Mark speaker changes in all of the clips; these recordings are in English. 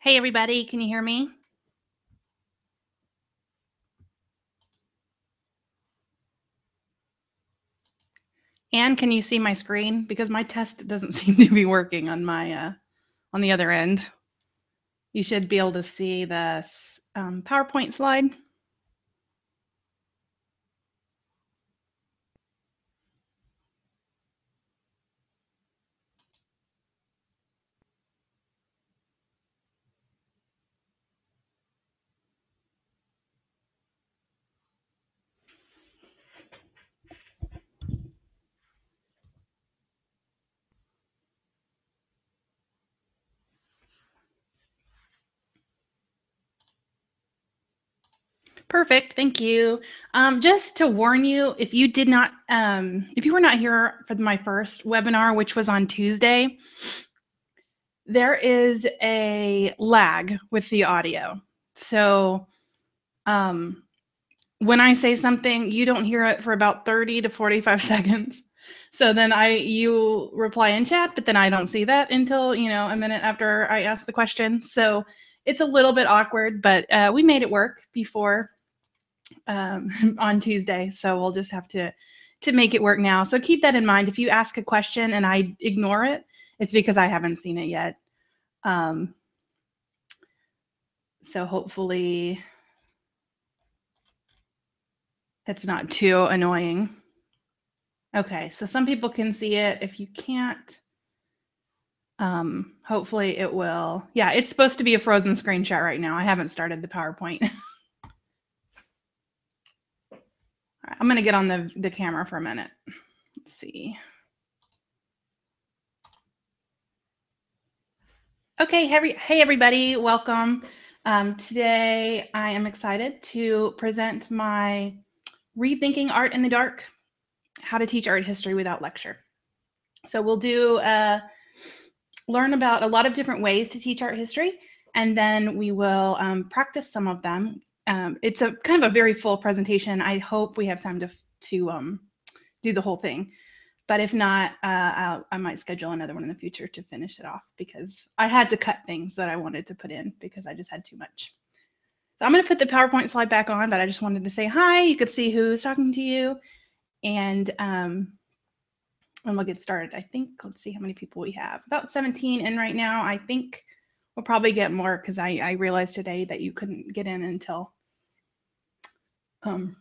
Speaker 1: Hey, everybody, can you hear me? And can you see my screen? Because my test doesn't seem to be working on my on the other end. You should be able to see the PowerPoint slide. Perfect, thank you. Just to warn you, if you did not, if you were not here for my first webinar, which was on Tuesday, there is a lag with the audio. So when I say something, you don't hear it for about 30 to 45 seconds. So then you reply in chat, but then I don't see that until, a minute after I ask the question. So it's a little bit awkward, but we made it work before on Tuesday. So we'll just have to make it work now. So keep that in mind. If you ask a question and I ignore it, it's because I haven't seen it yet. So hopefully it's not too annoying. Okay, so some people can see it. If you can't, hopefully it will. Yeah, it's supposed to be a frozen screenshot right now. I haven't started the PowerPoint. All right, I'm going to get on the camera for a minute. Let's see. Okay, hey everybody, welcome. Today I am excited to present my Rethinking Art in the Dark, How to Teach Art History Without Lecture. So we'll do learn about a lot of different ways to teach art history, and then we will practice some of them. It's a kind of a very full presentation. I hope we have time to do the whole thing. But if not, I might schedule another one in the future to finish it off, because I had to cut things that I wanted to put in because I just had too much. So I'm going to put the PowerPoint slide back on, but I just wanted to say hi. You could see who's talking to you. And we'll get started. I think, let's see how many people we have. About 17 in right now. I think we'll probably get more because I realized today that you couldn't get in until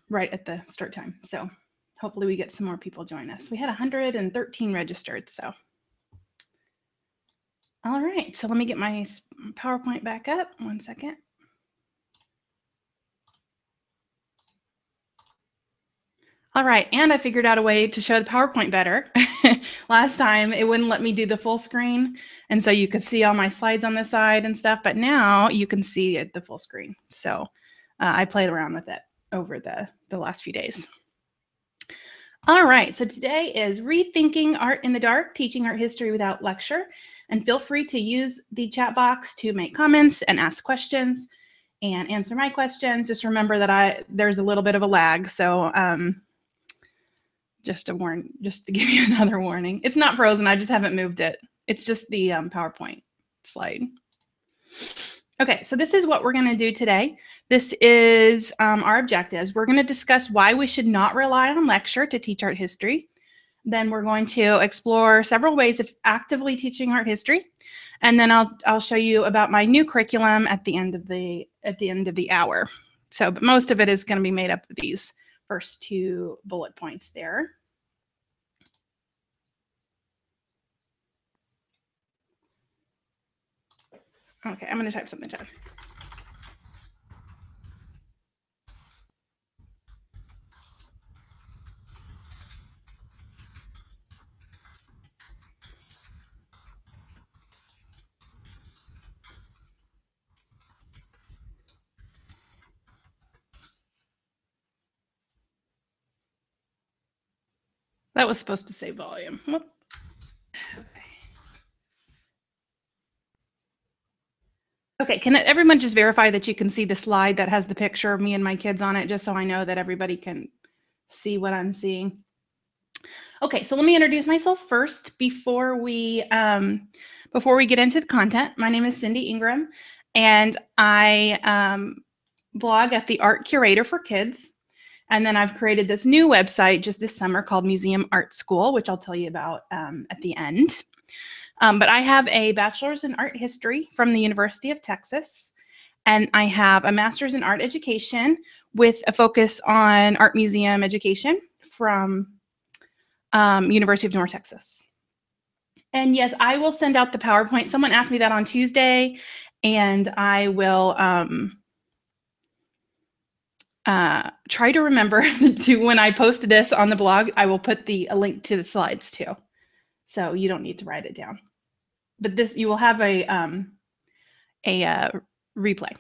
Speaker 1: right at the start time. So hopefully we get some more people join us. We had 113 registered, so. All right, so let me get my PowerPoint back up. 1 second. All right, and I figured out a way to show the PowerPoint better. Last time it wouldn't let me do the full screen, and so you could see all my slides on the side and stuff, but now you can see it the full screen. So I played around with it over the last few days. All right, so today is Rethinking Art in the Dark, Teaching Art History Without Lecture. And feel free to use the chat box to make comments and ask questions and answer my questions. Just remember that there's a little bit of a lag, so just to give you another warning. It's not frozen, I just haven't moved it. It's just the PowerPoint slide. Okay, so this is what we're going to do today. This is our objectives. We're going to discuss why we should not rely on lecture to teach art history. Then we're going to explore several ways of actively teaching art history. And then I'll show you about my new curriculum at the end of the hour. So, but most of it is going to be made up of these first two bullet points there. Okay, I'm going to type something down. That was supposed to say volume. Whoop. Okay, can everyone just verify that you can see the slide that has the picture of me and my kids on it, just so I know that everybody can see what I'm seeing? Okay, so let me introduce myself first before we get into the content. My name is Cindy Ingram, and I blog at the Art Curator for Kids. And then I've created this new website just this summer called Museum Art School, which I'll tell you about at the end. But I have a bachelor's in art history from the University of Texas, and I have a master's in art education with a focus on art museum education from University of North Texas. And yes, I will send out the PowerPoint. Someone asked me that on Tuesday, and I will try to remember to, when I post this on the blog, I will put a link to the slides too. So you don't need to write it down. But this, you will have a replay.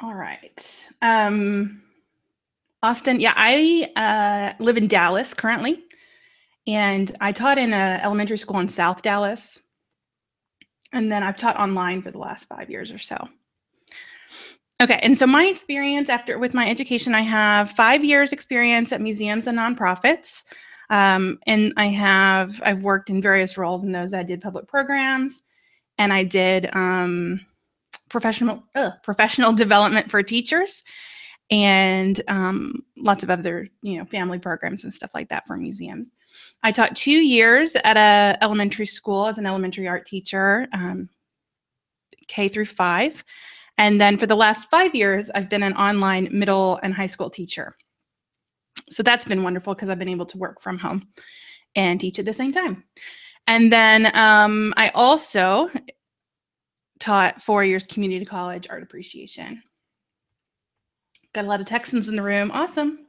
Speaker 1: All right. Austin, yeah, I live in Dallas currently, and I taught in an elementary school in South Dallas, and then I've taught online for the last 5 years or so. Okay, and so my experience with my education, I have 5 years experience at museums and nonprofits, and I've worked in various roles in those. I did public programs, and I did professional development for teachers, and lots of other, family programs and stuff like that for museums. I taught 2 years at an elementary school as an elementary art teacher, K through 5. And then for the last 5 years, I've been an online middle and high school teacher. So that's been wonderful because I've been able to work from home and teach at the same time. And then I also taught 4 years community college art appreciation. Got a lot of Texans in the room. Awesome.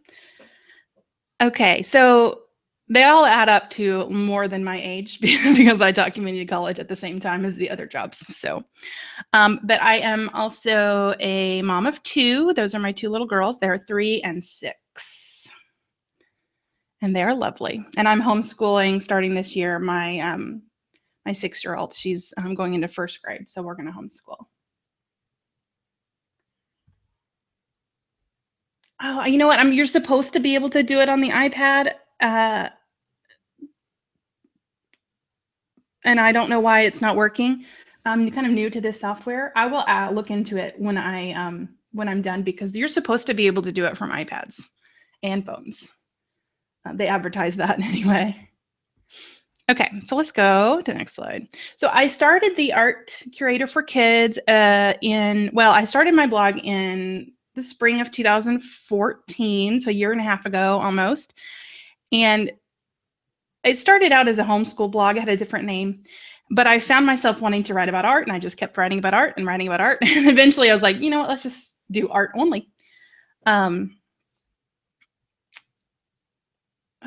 Speaker 1: Okay, so they all add up to more than my age because I taught community college at the same time as the other jobs. So, but I am also a mom of 2. Those are my 2 little girls. They're 3 and 6. And they're lovely. And I'm homeschooling starting this year. My 6-year-old, she's going into 1st grade, so we're going to homeschool. Oh, you know what? You're supposed to be able to do it on the iPad, and I don't know why it's not working. I'm kind of new to this software. I will look into it when I'm done, because you're supposed to be able to do it from iPads and phones. They advertise that anyway. Okay, so let's go to the next slide. So I started the Art Curator for Kids I started my blog in the spring of 2014, so a year and a half ago almost. And it started out as a homeschool blog. It had a different name, but I found myself wanting to write about art, and I just kept writing about art and writing about art. And eventually I was like, you know what, let's just do art only.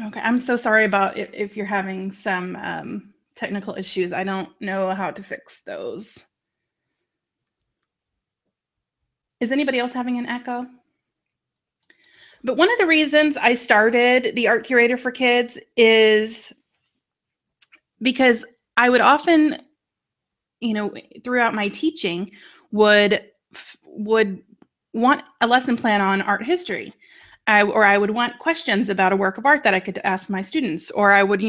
Speaker 1: Okay, I'm so sorry about if you're having some technical issues. I don't know how to fix those. Is anybody else having an echo? But one of the reasons I started the Art Curator for Kids is because I would often, throughout my teaching, would want a lesson plan on art history. Or I would want questions about a work of art that I could ask my students, or I would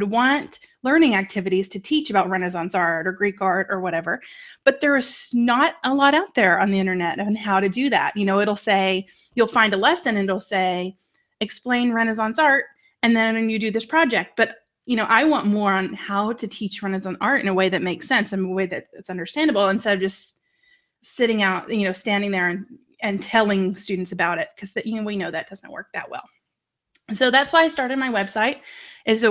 Speaker 1: want learning activities to teach about Renaissance art or Greek art or whatever. But there's not a lot out there on the internet on how to do that. It'll say, you'll find a lesson and it'll say, explain Renaissance art, and then you do this project. But I want more on how to teach Renaissance art in a way that makes sense and a way that it's understandable, instead of just sitting out, standing there and telling students about it, because we know that doesn't work that well. So that's why I started my website, is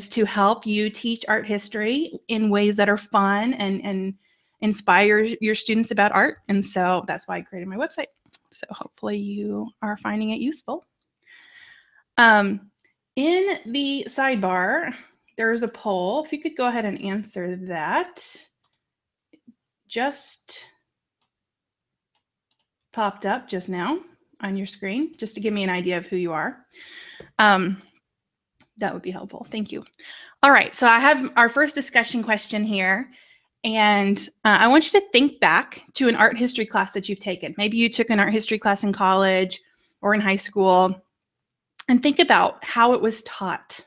Speaker 1: to help you teach art history in ways that are fun and inspire your students about art. And so that's why I created my website. So hopefully you are finding it useful. In the sidebar, there's a poll. If you could go ahead and answer that. Just popped up just now on your screen, just to give me an idea of who you are. That would be helpful. Thank you. All right, so I have our first discussion question here, and I want you to think back to an art history class that you've taken. Maybe you took an art history class in college or in high school, and think about how it was taught.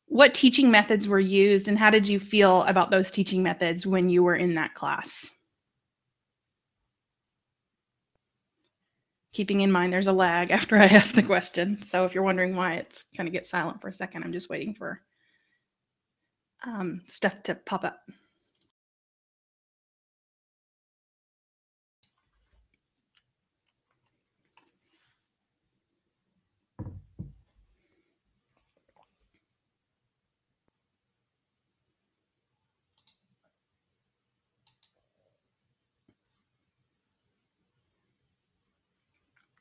Speaker 1: What teaching methods were used, and how did you feel about those teaching methods when you were in that class? Keeping in mind there's a lag after I ask the question. So if you're wondering why it's kind of gets silent for a second, I'm just waiting for stuff to pop up.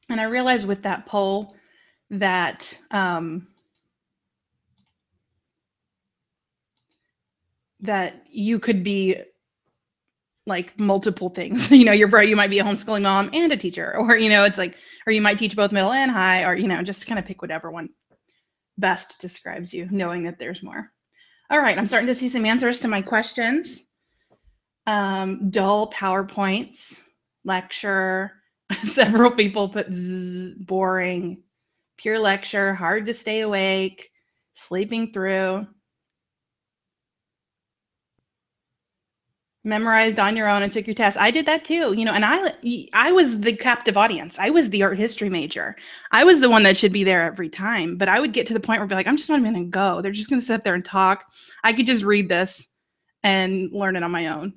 Speaker 1: And I realized with that poll that that you could be like multiple things. You know, you might be a homeschooling mom and a teacher, or, you know, it's like, or you might teach both middle and high, or, you know, just kind of pick whatever one best describes you, knowing that there's more. All right, I'm starting to see some answers to my questions. Dull PowerPoints, lecture. Several people put boring, pure lecture, hard to stay awake, sleeping through. Memorized on your own and took your test. I did that too, you know, and I was the captive audience. I was the art history major. I was the one that should be there every time, but I would get to the point where I'd be like, I'm just not even going to go. They're just going to sit there and talk. I could just read this and learn it on my own.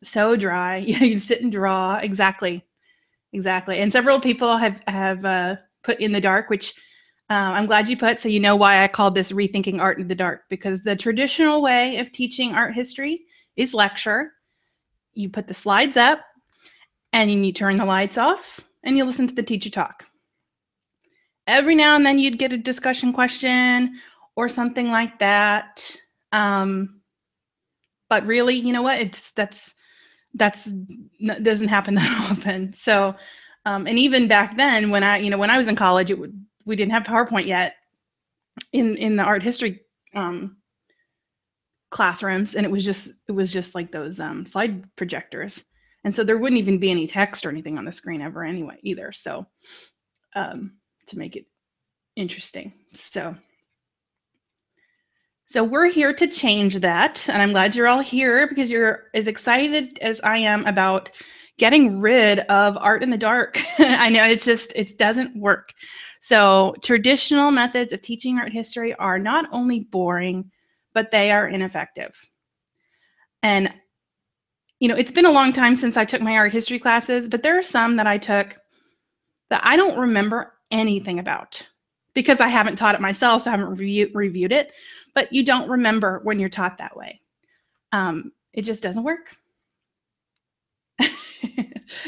Speaker 1: So dry. Yeah, you sit and draw. Exactly. And several people have put in the dark, which I'm glad you put, so you know why I called this Rethinking Art in the Dark, because the traditional way of teaching art history is lecture. You put the slides up and you turn the lights off and you listen to the teacher talk. Every now and then you'd get a discussion question or something like that. But really, you know what? That doesn't happen that often. So, and even back then when I was in college, we didn't have PowerPoint yet in the art history classrooms, and it was just like those slide projectors, and so there wouldn't even be any text or anything on the screen ever anyway either. So to make it interesting, so we're here to change that, and I'm glad you're all here because you're as excited as I am about getting rid of art in the dark. I know it doesn't work. So traditional methods of teaching art history are not only boring, but they are ineffective. And, you know, it's been a long time since I took my art history classes, but there are some that I took that I don't remember anything about because I haven't taught it myself, so I haven't reviewed it. But you don't remember when you're taught that way. It just doesn't work.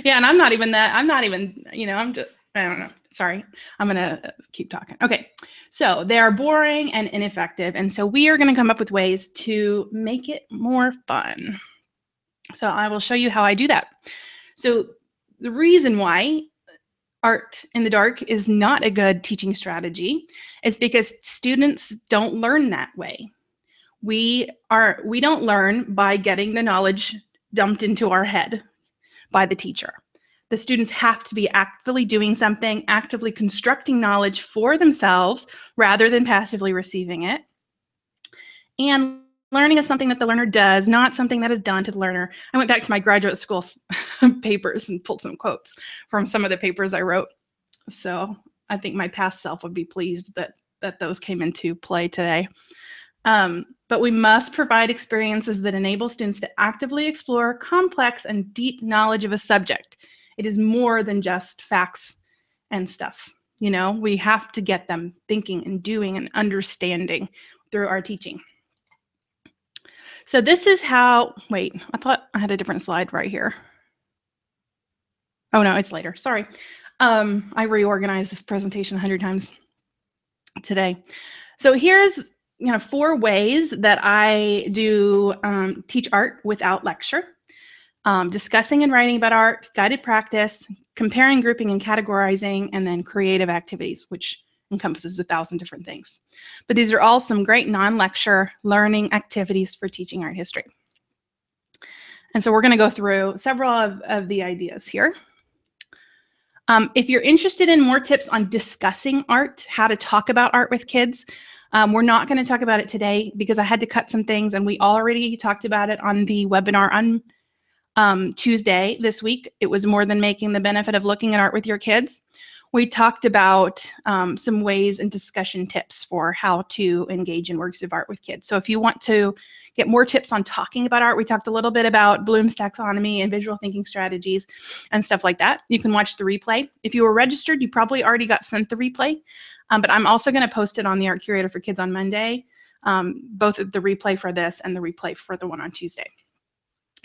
Speaker 1: Yeah, and I'm not even, you know, I don't know. Sorry, I'm going to keep talking. Okay, so they are boring and ineffective. And so we are going to come up with ways to make it more fun. So I will show you how I do that. So the reason why art in the dark is not a good teaching strategy is because students don't learn that way. We don't learn by getting the knowledge dumped into our head by the teacher. The students have to be actively doing something, actively constructing knowledge for themselves rather than passively receiving it. And learning is something that the learner does, not something that is done to the learner. I went back to my graduate school papers and pulled some quotes from some of the papers I wrote. So I think my past self would be pleased that those came into play today. But we must provide experiences that enable students to actively explore complex and deep knowledge of a subject. It is more than just facts and stuff. You know, we have to get them thinking and doing and understanding through our teaching. So this is how, wait, I thought I had a different slide right here. Oh no, it's later, sorry. I reorganized this presentation 100 times today. So here's 4 ways that I do teach art without lecture. Discussing and writing about art, guided practice, comparing, grouping, and categorizing, and then creative activities, which encompasses 1,000 different things. But these are all some great non-lecture learning activities for teaching art history. And so we're going to go through several of the ideas here. If you're interested in more tips on discussing art, how to talk about art with kids, we're not going to talk about it today because I had to cut some things, and we already talked about it on the webinar on Tuesday this week. It was more than making the benefit of looking at art with your kids. We talked about some ways and discussion tips for how to engage in works of art with kids. So if you want to get more tips on talking about art, we talked a little bit about Bloom's taxonomy and visual thinking strategies and stuff like that. You can watch the replay. If you were registered, you probably already got sent the replay, but I'm also going to post it on the Art Curator for Kids on Monday, both the replay for this and the replay for the one on Tuesday.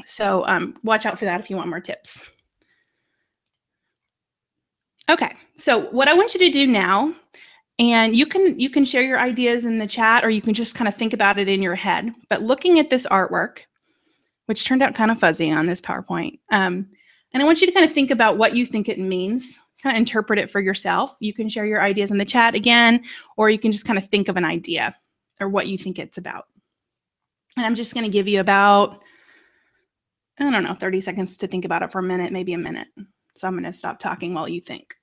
Speaker 1: So watch out for that if you want more tips. Okay, so what I want you to do now, and you can share your ideas in the chat, or you can just kind of think about it in your head. But looking at this artwork, which turned out kind of fuzzy on this PowerPoint, and I want you to kind of think about what you think it means, kind of interpret it for yourself. You can share your ideas in the chat again, or you can just kind of think of an idea or what you think it's about. And I'm just going to give you about, I don't know, 30 seconds to think about it for a minute, maybe a minute. So I'm going to stop talking while you think.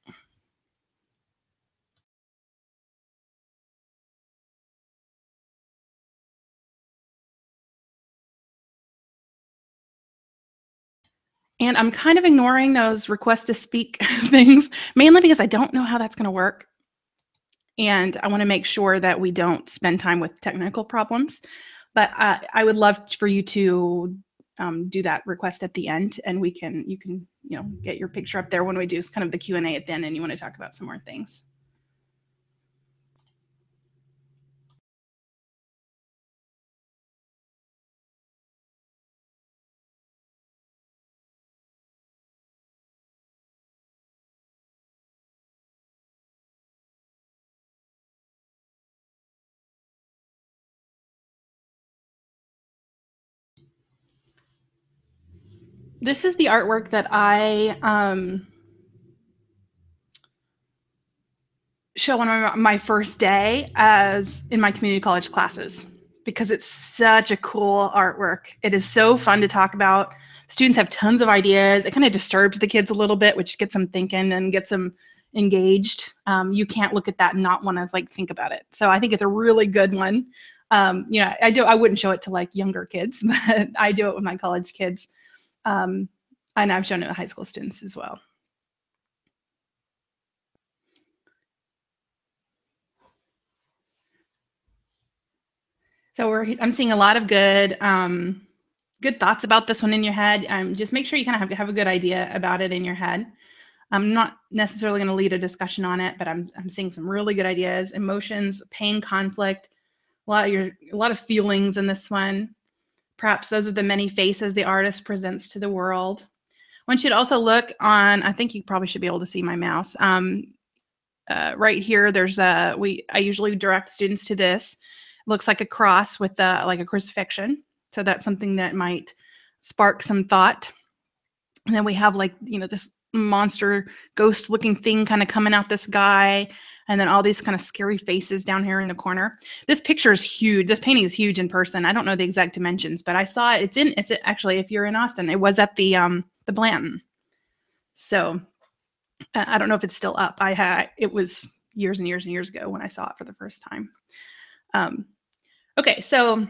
Speaker 1: And I'm kind of ignoring those request to speak things, mainly because I don't know how that's going to work. And I want to make sure that we don't spend time with technical problems. But I would love for you to do that request at the end, and you can get your picture up there when we do kind of the Q&A at the end, and you want to talk about some more things. This is the artwork that I show on my first day as in my community college classes, because it's such a cool artwork. It is so fun to talk about. Students have tons of ideas. It kind of disturbs the kids a little bit, which gets them thinking and gets them engaged. You can't look at that and not want to like think about it. So I think it's a really good one. I wouldn't show it to like younger kids, but I do it with my college kids. And I've shown it to high school students as well. So I'm seeing a lot of good thoughts about this one in your head. Just make sure you kind of have a good idea about it in your head. I'm not necessarily going to lead a discussion on it, but I'm seeing some really good ideas: emotions, pain, conflict, a lot of feelings in this one. Perhaps those are the many faces the artist presents to the world. One should also look on, I think you probably should be able to see my mouse. Right here, there's I usually direct students to this. It looks like a cross with like a crucifixion. So that's something that might spark some thought. And then we have like, this monster ghost looking thing kind of coming out this guy. And then all these kind of scary faces down here in the corner. This picture is huge. This painting is huge in person. I don't know the exact dimensions, but I saw it. It's actually, if you're in Austin, it was at the Blanton. So I don't know if it's still up. It was years and years and years ago when I saw it for the first time. Okay, so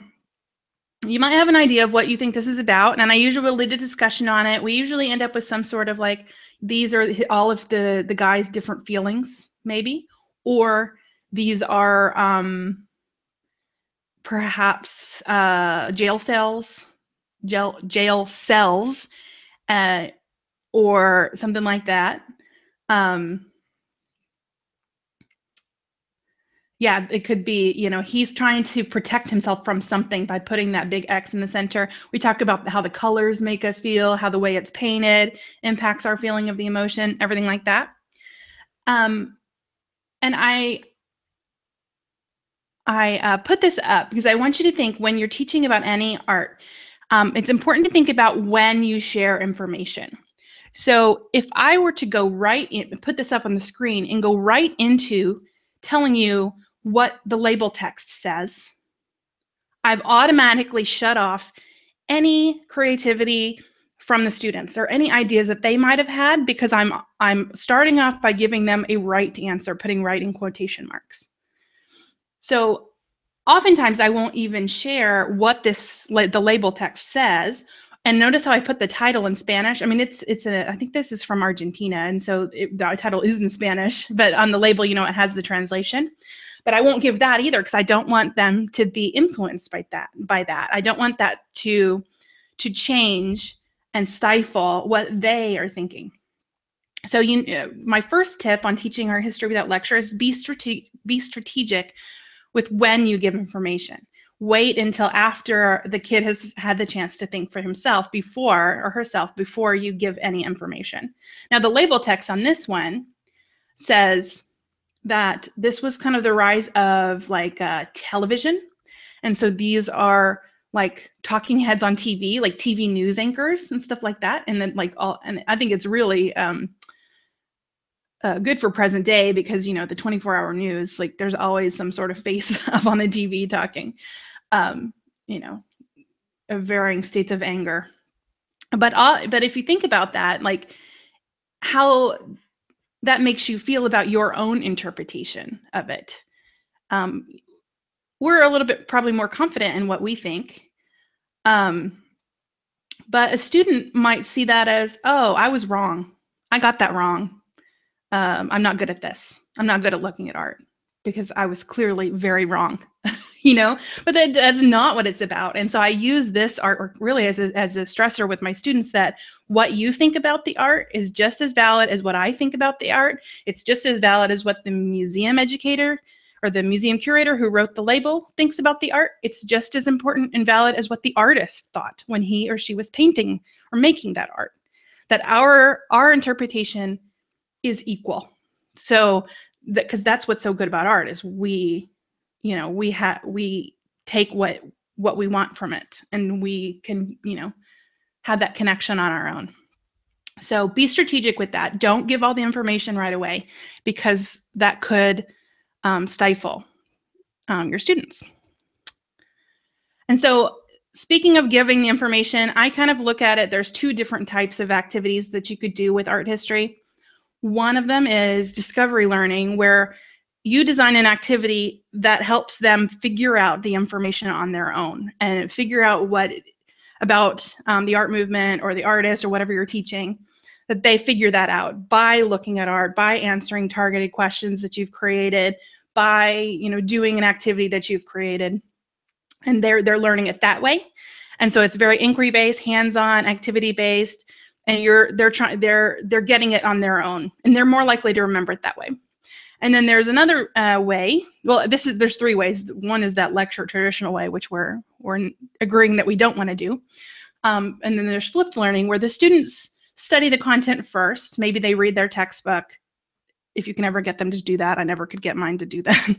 Speaker 1: you might have an idea of what you think this is about, and I usually will lead a discussion on it. We usually end up with some sort of like, these are all of the guy's different feelings, maybe, or these are perhaps jail cells, or something like that. Yeah, it could be, he's trying to protect himself from something by putting that big X in the center. We talk about how the colors make us feel, how the way it's painted impacts our feeling of the emotion, everything like that. And I put this up because I want you to think, when you're teaching about any art, it's important to think about when you share information. So if I were to go put this up on the screen and go right into telling you what the label text says, I've automatically shut off any creativity from the students or any ideas that they might have had, because I'm starting off by giving them a right answer, putting right in quotation marks. So oftentimes I won't even share what the label text says. And notice how I put the title in Spanish. I mean, I think this is from Argentina, and so the title is in Spanish, but on the label, it has the translation. But I won't give that either, because I don't want them to be influenced by that. I don't want that to change and stifle what they are thinking. So my first tip on teaching art history without lecture is be strategic with when you give information. Wait until after the kid has had the chance to think for himself or herself before you give any information. Now, the label text on this one says that this was kind of the rise of television. And so these are like talking heads on TV, like TV news anchors and stuff like that. And then and I think it's really good for present day, because the 24-hour news, like there's always some sort of face up on the TV talking, of varying states of anger. But if you think about that, like how that makes you feel about your own interpretation of it, we're a little bit probably more confident in what we think. But a student might see that as, oh, I was wrong. I got that wrong. I'm not good at this. I'm not good at looking at art because I was clearly very wrong, but that's not what it's about. And so I use this artwork really as a stressor with my students, that what you think about the art is just as valid as what I think about the art. It's just as valid as what the museum educator or the museum curator who wrote the label thinks about the art. It's just as important and valid as what the artist thought when he or she was painting or making that art. That our interpretation is equal. So because that's what's so good about art, is we take what we want from it, and we can have that connection on our own. So be strategic with that. Don't give all the information right away, because that could stifle your students. And so speaking of giving the information, I kind of look at it, there's two different types of activities that you could do with art history. One of them is discovery learning, where you design an activity that helps them figure out the information on their own and figure out about the art movement or the artist or whatever you're teaching, that they figure that out by looking at art, by answering targeted questions that you've created, by doing an activity that you've created, and they're learning it that way. And so it's very inquiry-based, hands-on, activity-based, and they're getting it on their own, and they're more likely to remember it that way. And then there's another way. Well, there's three ways. One is that lecture traditional way, which we're agreeing that we don't want to do. And then there's flipped learning, where the students study the content first. Maybe they read their textbook, if you can ever get them to do that. I never could get mine to do that.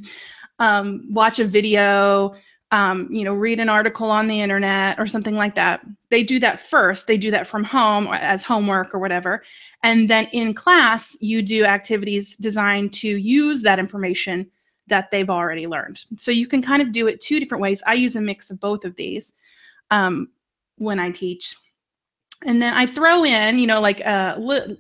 Speaker 1: Watch a video, read an article on the internet or something like that. They do that first. They do that from home or as homework or whatever. And then in class, you do activities designed to use that information that they've already learned. So you can kind of do it two different ways. I use a mix of both of these when I teach. And then I throw in,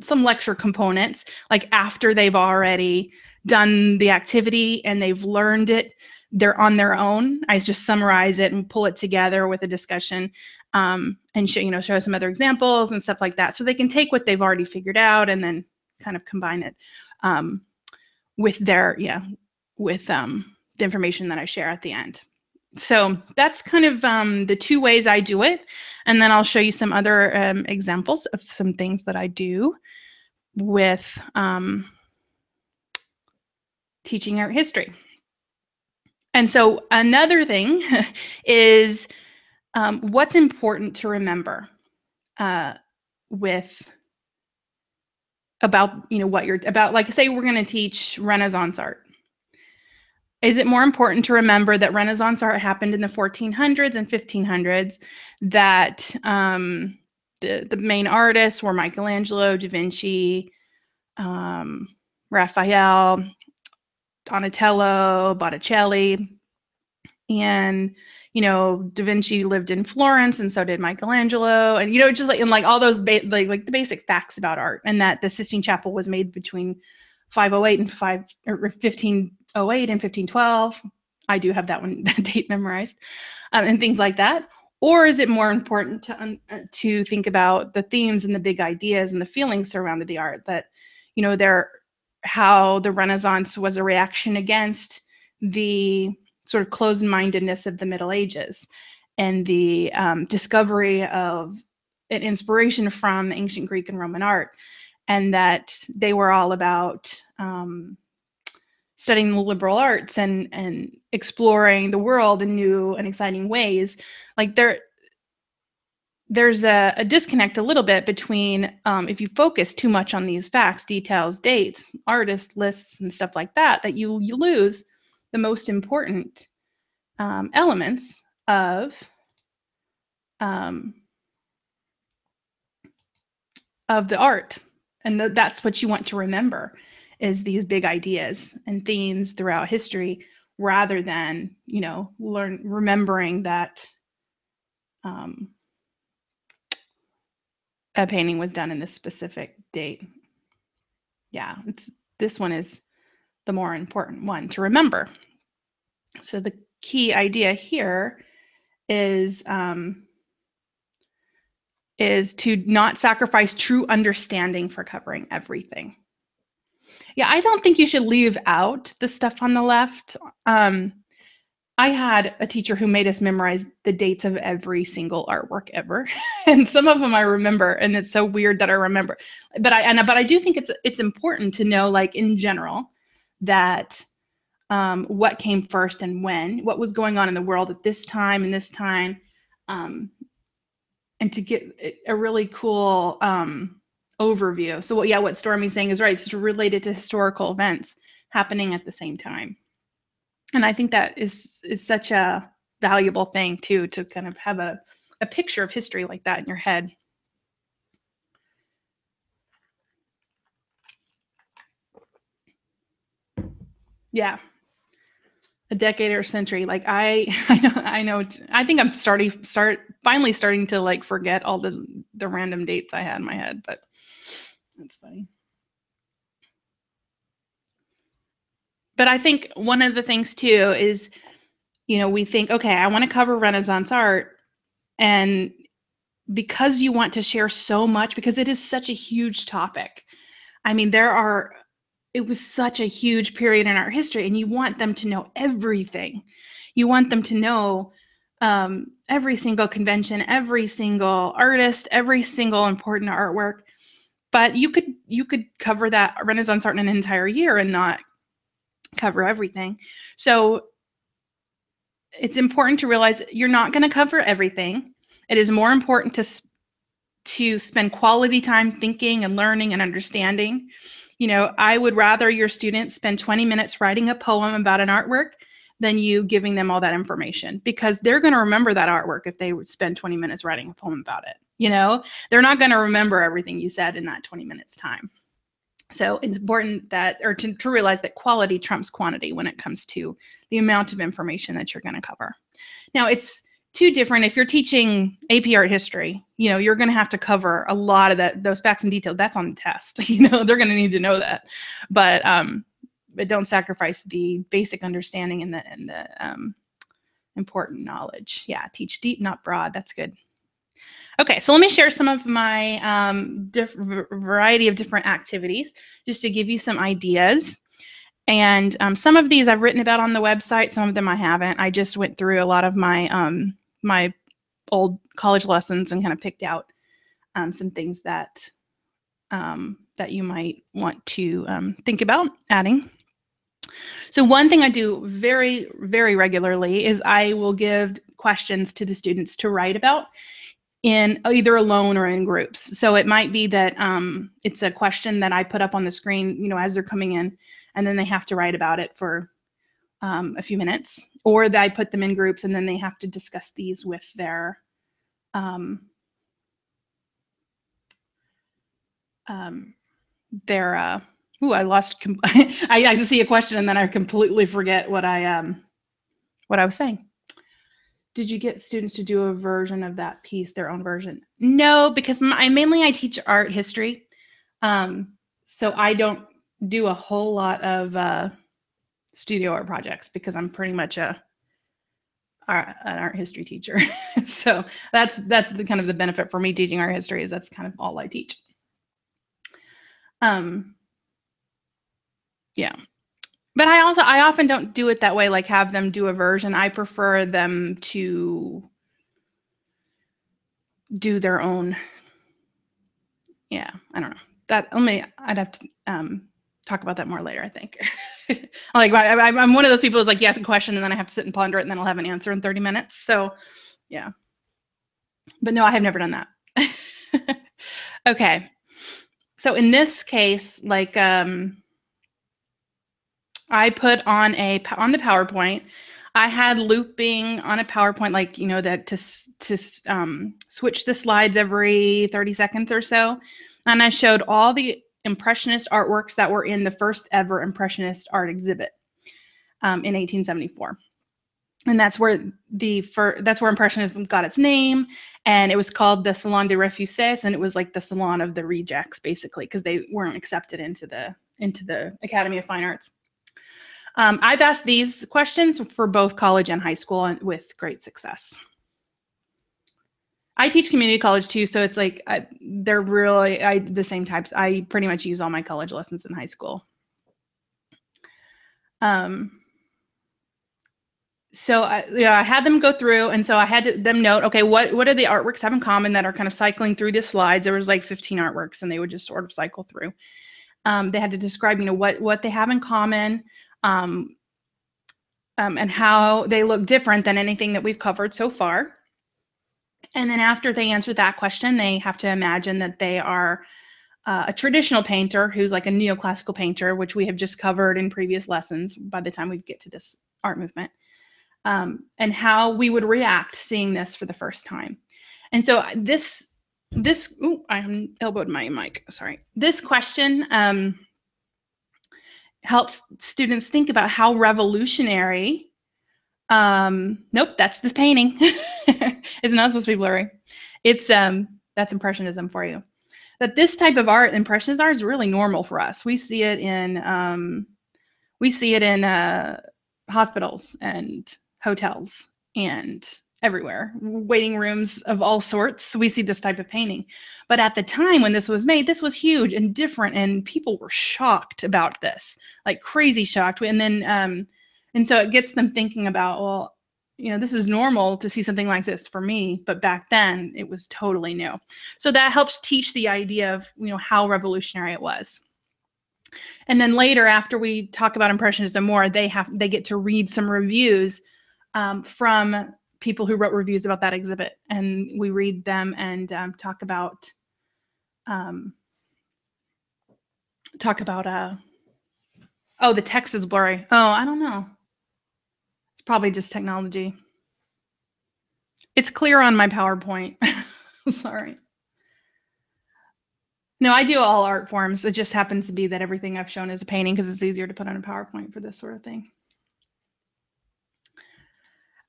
Speaker 1: some lecture components, like after they've already done the activity and they've learned it, they're on their own. I just summarize it and pull it together with a discussion, and show some other examples and stuff like that. So they can take what they've already figured out and then kind of combine it with the information that I share at the end. So that's kind of the two ways I do it. And then I'll show you some other examples of some things that I do with teaching art history. And so another thing is what's important to remember about what you're about. Like, say we're going to teach Renaissance art. Is it more important to remember that Renaissance art happened in the 1400s and 1500s, that the main artists were Michelangelo, Da Vinci, Raphael, Donatello, Botticelli, and Da Vinci lived in Florence, and so did Michelangelo, and just like all those like the basic facts about art, and that the Sistine Chapel was made between 508 and 1508 and 1512. I do have that date memorized, and things like that. Or is it more important to think about the themes and the big ideas and the feelings surrounded the art, that how the Renaissance was a reaction against the sort of closed-mindedness of the Middle Ages and the discovery of an inspiration from ancient Greek and Roman art, and that they were all about studying the liberal arts and exploring the world in new and exciting ways. Like there's a disconnect a little bit between if you focus too much on these facts, details, dates, artist lists, and stuff like that you lose the most important elements of the art. And that's what you want to remember, is these big ideas and themes throughout history, rather than, remembering that a painting was done in this specific date. Yeah, this one is the more important one to remember. So the key idea here is to not sacrifice true understanding for covering everything. Yeah, I don't think you should leave out the stuff on the left. I had a teacher who made us memorize the dates of every single artwork ever. And some of them I remember, and it's so weird that I remember. But I do think it's important to know, like, in general, that what came first and when, what was going on in the world at this time and this time, and to get a really cool overview. So what Stormy's saying is right. It's related to historical events happening at the same time. And I think that is such a valuable thing too, to kind of have a picture of history like that in your head. Yeah. A decade or a century. Like I know. I think I'm finally starting to like forget all the random dates I had in my head, but that's funny. But I think one of the things too is, we think, okay, I want to cover Renaissance art, and because you want to share so much, because it is such a huge topic. I mean, it was such a huge period in our history, and you want them to know everything. You want them to know every single convention, every single artist, every single important artwork. But you could cover that Renaissance art in an entire year and not cover everything. So it's important to realize you're not going to cover everything. It is more important to spend quality time thinking and learning and understanding. I would rather your students spend 20 minutes writing a poem about an artwork than you giving them all that information, because they're going to remember that artwork if they would spend 20 minutes writing a poem about it. They're not going to remember everything you said in that 20 minutes time. So it's important to realize that quality trumps quantity when it comes to the amount of information that you're going to cover. Now, it's too different if you're teaching AP art history. You're going to have to cover a lot of those facts and detail. That's on the test. They're going to need to know that, but don't sacrifice the basic understanding and the important knowledge. Yeah, teach deep, not broad. That's good. Okay, so let me share some of my variety of different activities, just to give you some ideas. And some of these I've written about on the website. Some of them I haven't. I just went through a lot of my my old college lessons and kind of picked out some things that you might want to think about adding. So one thing I do very, very regularly is I will give questions to the students to write about, in either alone or in groups. So it might be that it's a question that I put up on the screen, as they're coming in, and then they have to write about it for a few minutes, or that I put them in groups and then they have to discuss these with their I lost. I see a question and then I completely forget what I was saying. Did you get students to do a version of that piece, their own version? No, because I teach art history. So I don't do a whole lot of studio art projects because I'm pretty much an art history teacher. So that's the kind of the benefit for me teaching art history, is that's kind of all I teach. Yeah. But I often don't do it that way, like have them do a version. I prefer them to do their own. Yeah, I don't know. I'd have to talk about that more later, I think. Like I'm one of those people who's like, you ask a question and then I have to sit and ponder it and then I'll have an answer in 30 minutes. So yeah. But no, I have never done that. Okay. So in this case, like I put on the PowerPoint, I had looping on a PowerPoint, like, you know, that to switch the slides every 30 seconds or so. And I showed all the Impressionist artworks that were in the first ever Impressionist art exhibit in 1874. And that's where Impressionism got its name, and it was called the Salon des Refuses, and it was like the salon of the rejects, basically, because they weren't accepted into the Academy of Fine Arts. I've asked these questions for both college and high school, and with great success. I teach community college too, so it's like they're really the same types. I pretty much use all my college lessons in high school. So I had them go through, and so I had them note, okay, what do the artworks have in common that are kind of cycling through the slides? There was like 15 artworks, and they would just sort of cycle through. They had to describe, you know, what they have in common, and how they look different than anything that we've covered so far. And then after they answer that question, they have to imagine that they are a traditional painter who's like a neoclassical painter, which we have just covered in previous lessons by the time we get to this art movement, and how we would react seeing this for the first time. And so I elbowed my mic, sorry. This question helps students think about how revolutionary, nope, that's this painting. It's not supposed to be blurry. It's, that's Impressionism for you. That this type of art, Impressionist art, is really normal for us. We see it in hospitals and hotels and everywhere, waiting rooms of all sorts. We see this type of painting. But at the time when this was made, this was huge and different, and people were shocked about this, like crazy shocked. And then, and so it gets them thinking about, well, you know, this is normal to see something like this for me, but back then it was totally new. So that helps teach the idea of, you know, how revolutionary it was. And then later, after we talk about Impressionism more, they get to read some reviews from people who wrote reviews about that exhibit, and we read them and talk about oh, the text is blurry. Oh, I don't know. It's probably just technology. It's clear on my PowerPoint. Sorry. No, I do all art forms. It just happens to be that everything I've shown is a painting because it's easier to put on a PowerPoint for this sort of thing.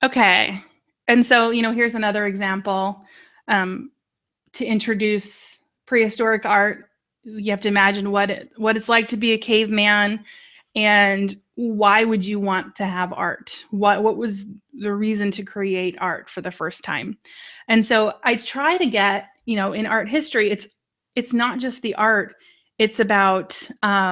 Speaker 1: Okay. And so, you know, here's another example. To introduce prehistoric art, you have to imagine what it's like to be a caveman, and why would you want to have art? What was the reason to create art for the first time? And so I try to get, you know, in art history, it's not just the art, it's about the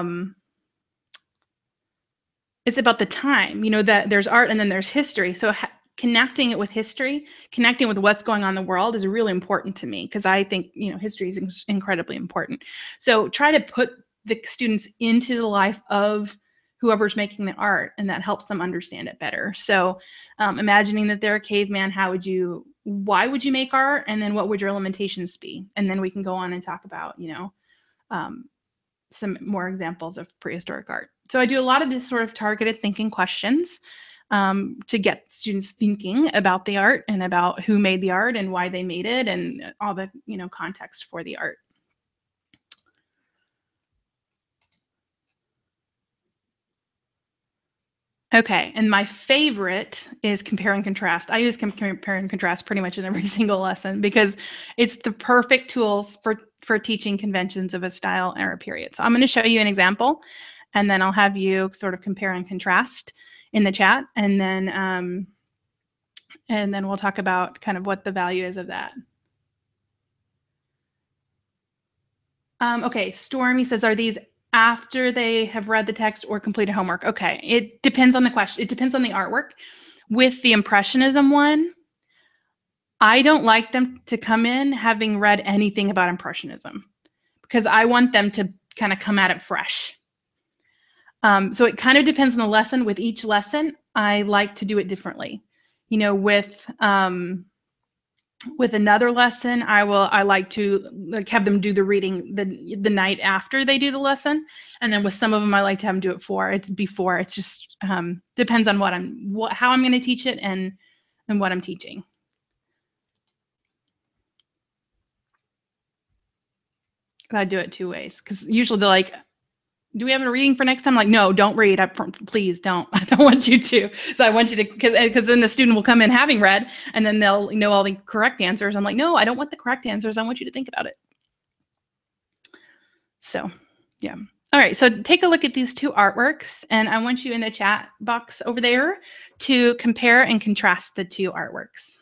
Speaker 1: time, you know, that there's art and then there's history. So connecting it with history, connecting with what's going on in the world is really important to me, because I think, you know, history is incredibly important. So try to put the students into the life of whoever's making the art, and that helps them understand it better. So imagining that they're a caveman, why would you make art? And then what would your limitations be? And then we can go on and talk about, you know, some more examples of prehistoric art. So I do a lot of this sort of targeted thinking questions to get students thinking about the art and about who made the art and why they made it, and all the, you know, context for the art. Okay, and my favorite is compare and contrast. I use compare and contrast pretty much in every single lesson because it's the perfect tools for teaching conventions of a style or a period. So I'm going to show you an example, and then I'll have you sort of compare and contrast in the chat, and then we'll talk about kind of what the value is of that. Okay, Stormy says, are these after they have read the text or completed homework? Okay, it depends on the question. It depends on the artwork. With the Impressionism one, I don't like them to come in having read anything about Impressionism because I want them to kind of come at it fresh. So it kind of depends on the lesson. With each lesson, I like to do it differently. You know, with another lesson, I like to have them do the reading the night after they do the lesson, and then with some of them, I like to have them do it before. It's just depends on how I'm going to teach it and what I'm teaching. I do it two ways because usually they're like, do we have a reading for next time? I'm like, no, don't read. Please don't. I don't want you to. So I want you to, because then the student will come in having read and then they'll know all the correct answers. I'm like, no, I don't want the correct answers. I want you to think about it. So, yeah. All right. So take a look at these two artworks, and I want you in the chat box over there to compare and contrast the two artworks.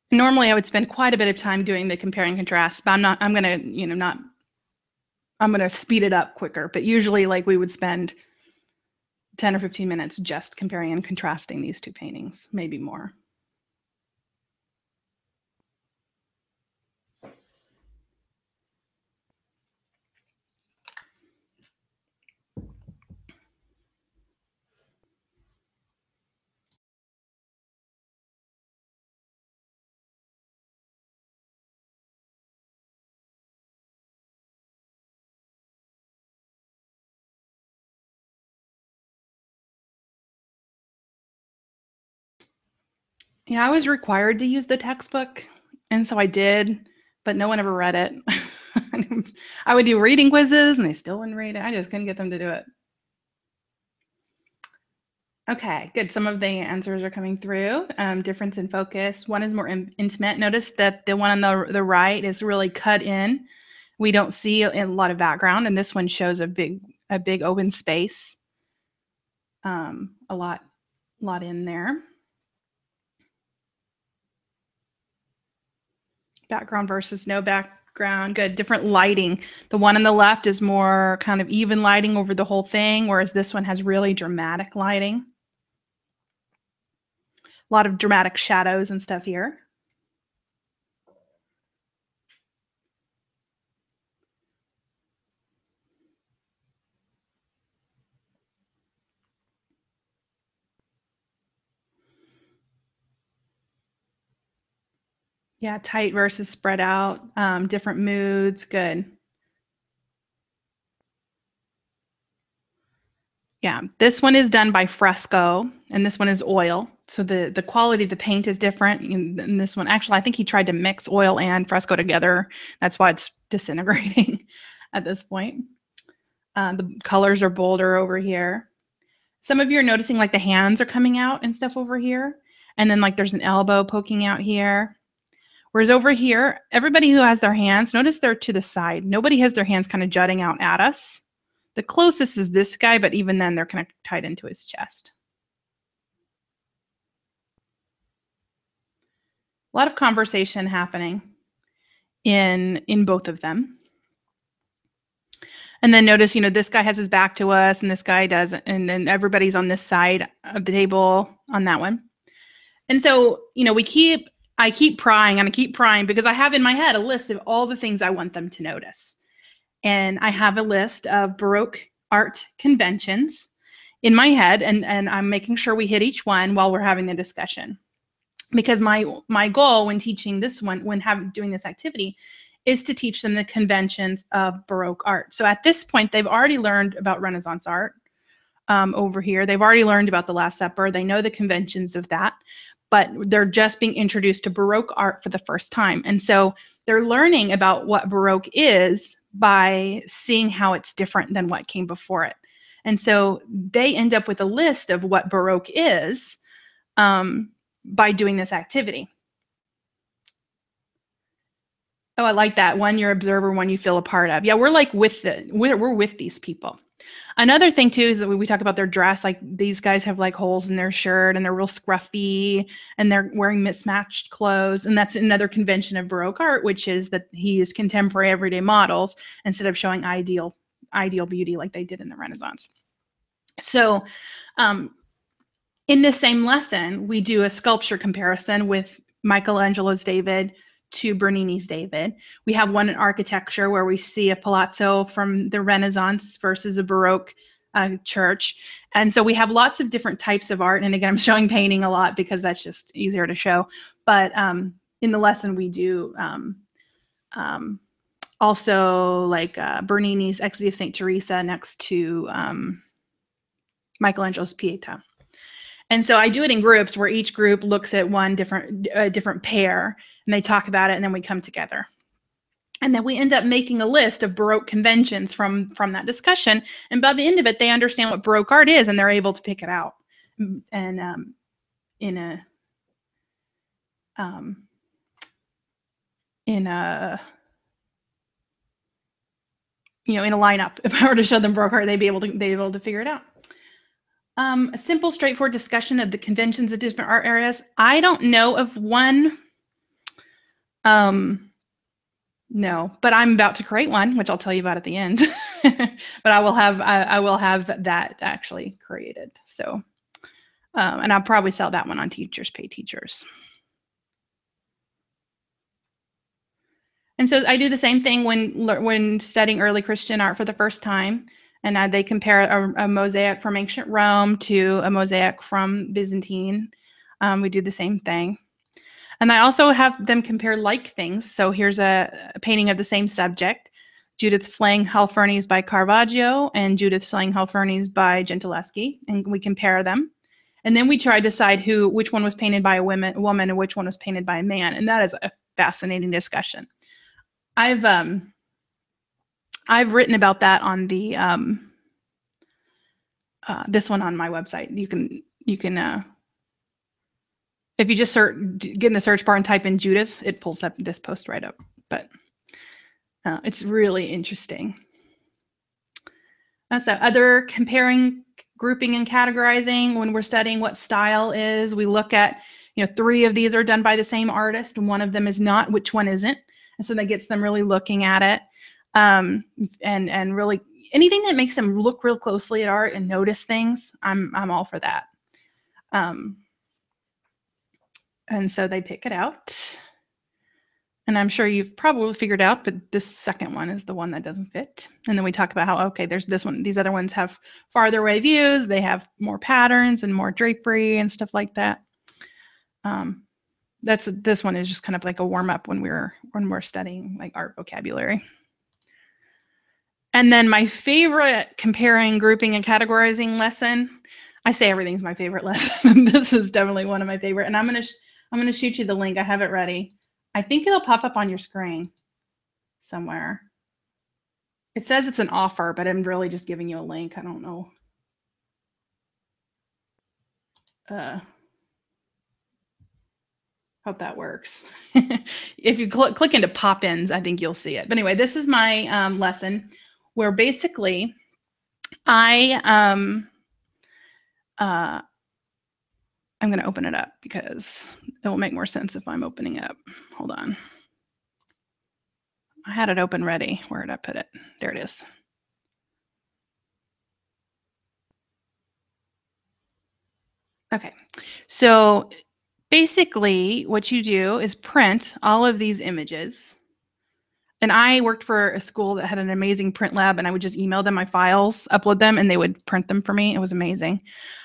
Speaker 1: Normally I would spend quite a bit of time doing the compare and contrast, but I'm going to speed it up quicker, but usually like we would spend 10 or 15 minutes just comparing and contrasting these two paintings, maybe more. Yeah, I was required to use the textbook, and so I did, but no one ever read it. I would do reading quizzes, and they still wouldn't read it. I just couldn't get them to do it. Okay, good. Some of the answers are coming through. Difference in focus. One is more intimate. Notice that the one on the right is really cut in. We don't see a lot of background, and this one shows a big open space. A lot in there. Background versus no background. Good. Different lighting. The one on the left is more kind of even lighting over the whole thing, whereas this one has really dramatic lighting. A lot of dramatic shadows and stuff here. Yeah, tight versus spread out, different moods. Good. Yeah, this one is done by fresco, and this one is oil. So the quality of the paint is different. In this one, actually, I think he tried to mix oil and fresco together. That's why it's disintegrating at this point. The colors are bolder over here. Some of you are noticing like the hands are coming out and stuff over here. And then like there's an elbow poking out here. Whereas over here, everybody who has their hands, notice they're to the side. Nobody has their hands kind of jutting out at us. The closest is this guy, but even then they're kind of tied into his chest. A lot of conversation happening in both of them. And then notice, this guy has his back to us and this guy doesn't. And then everybody's on this side of the table on that one. And so, I keep prying and I keep prying because I have in my head a list of all the things I want them to notice. And I have a list of Baroque art conventions in my head, and I'm making sure we hit each one while we're having the discussion. Because my goal when teaching this one, doing this activity, is to teach them the conventions of Baroque art. So at this point, they've already learned about Renaissance art. over here. They've already learned about the Last Supper. They know the conventions of that, but they're just being introduced to Baroque art for the first time. And so they're learning about what Baroque is by seeing how it's different than what came before it. And so they end up with a list of what Baroque is by doing this activity. Oh, I like that. One you're observer, one you feel a part of. Yeah, we're like we're with these people. Another thing too is that we talk about their dress. Like these guys have like holes in their shirt and they're real scruffy and they're wearing mismatched clothes. And that's another convention of Baroque art, which is that he used contemporary everyday models instead of showing ideal beauty like they did in the Renaissance. So in this same lesson, we do a sculpture comparison with Michelangelo's David to Bernini's David. We have one in architecture where we see a palazzo from the Renaissance versus a Baroque church. And so we have lots of different types of art. And again, I'm showing painting a lot because that's just easier to show. But in the lesson, we do also like Bernini's Exodus of St. Teresa next to Michelangelo's Pietà. And so I do it in groups where each group looks at one different pair and they talk about it and then we come together. And then we end up making a list of Baroque conventions from that discussion. And by the end of it, they understand what Baroque art is and they're able to pick it out. And in a lineup, if I were to show them Baroque art, they'd be able to figure it out. A simple, straightforward discussion of the conventions of different art areas. I don't know of one. No, but I'm about to create one, which I'll tell you about at the end. But I will have that actually created. So, and I'll probably sell that one on Teachers Pay Teachers. And so I do the same thing when studying early Christian art for the first time. And they compare a mosaic from ancient Rome to a mosaic from Byzantine. We do the same thing. And I also have them compare like things. So here's a painting of the same subject, Judith Slaying Holofernes by Caravaggio and Judith Slaying Holofernes by Gentileschi. And we compare them. And then we try to decide which one was painted by a woman and which one was painted by a man. And that is a fascinating discussion. I've written about that on the this one on my website. You can if you just get in the search bar and type in Judith, it pulls up this post right up. But it's really interesting. So other comparing, grouping, and categorizing when we're studying what style is, we look at 3 of these are done by the same artist and one of them is not. Which one isn't? And so that gets them really looking at it. And really anything that makes them look real closely at art and notice things, I'm all for that. And so they pick it out. And I'm sure you've probably figured out that this second one is the one that doesn't fit. And then we talk about how, okay, there's this one. These other ones have farther away views. They have more patterns and more drapery and stuff like that. This one is just kind of like a warm up when we're studying like art vocabulary. And then my favorite comparing, grouping, and categorizing lesson. I say everything's my favorite lesson. This is definitely one of my favorite. And I'm gonna shoot you the link. I have it ready. I think it'll pop up on your screen somewhere. It says it's an offer, but I'm really just giving you a link. I don't know. Hope that works. If you click into pop-ins, I think you'll see it. But anyway, this is my lesson where basically I'm going to open it up because it will make more sense if I'm opening it up. Hold on. I had it open ready. Where did I put it? There it is. Okay. So basically what you do is print all of these images. And I worked for a school that had an amazing print lab, and I would just email them my files, upload them, and they would print them for me. It was amazing.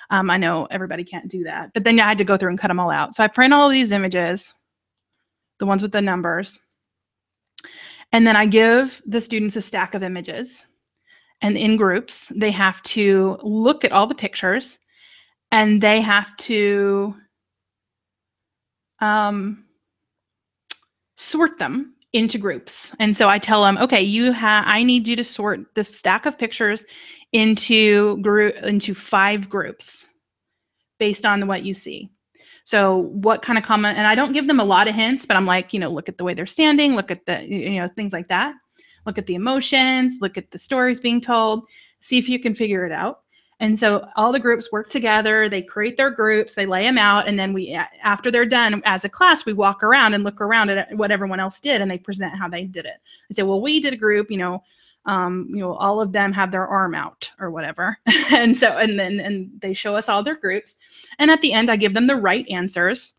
Speaker 1: I know everybody can't do that, but then I had to go through and cut them all out. So I print all of these images, the ones with the numbers, and then I give the students a stack of images. and in groups. They have to look at all the pictures, and they have to sort them into groups. And so I tell them, okay, I need you to sort this stack of pictures into 5 groups based on what you see. So what kind of comment, and I don't give them a lot of hints, but I'm like, look at the way they're standing, look at the, things like that. Look at the emotions, look at the stories being told, see if you can figure it out. And so all the groups work together, they create their groups, they lay them out, and then after they're done as a class, we walk around and look around at what everyone else did, and they present how they did it. I say, well, we did a group, all of them have their arm out or whatever. and then they show us all their groups. And at the end, I give them the right answers.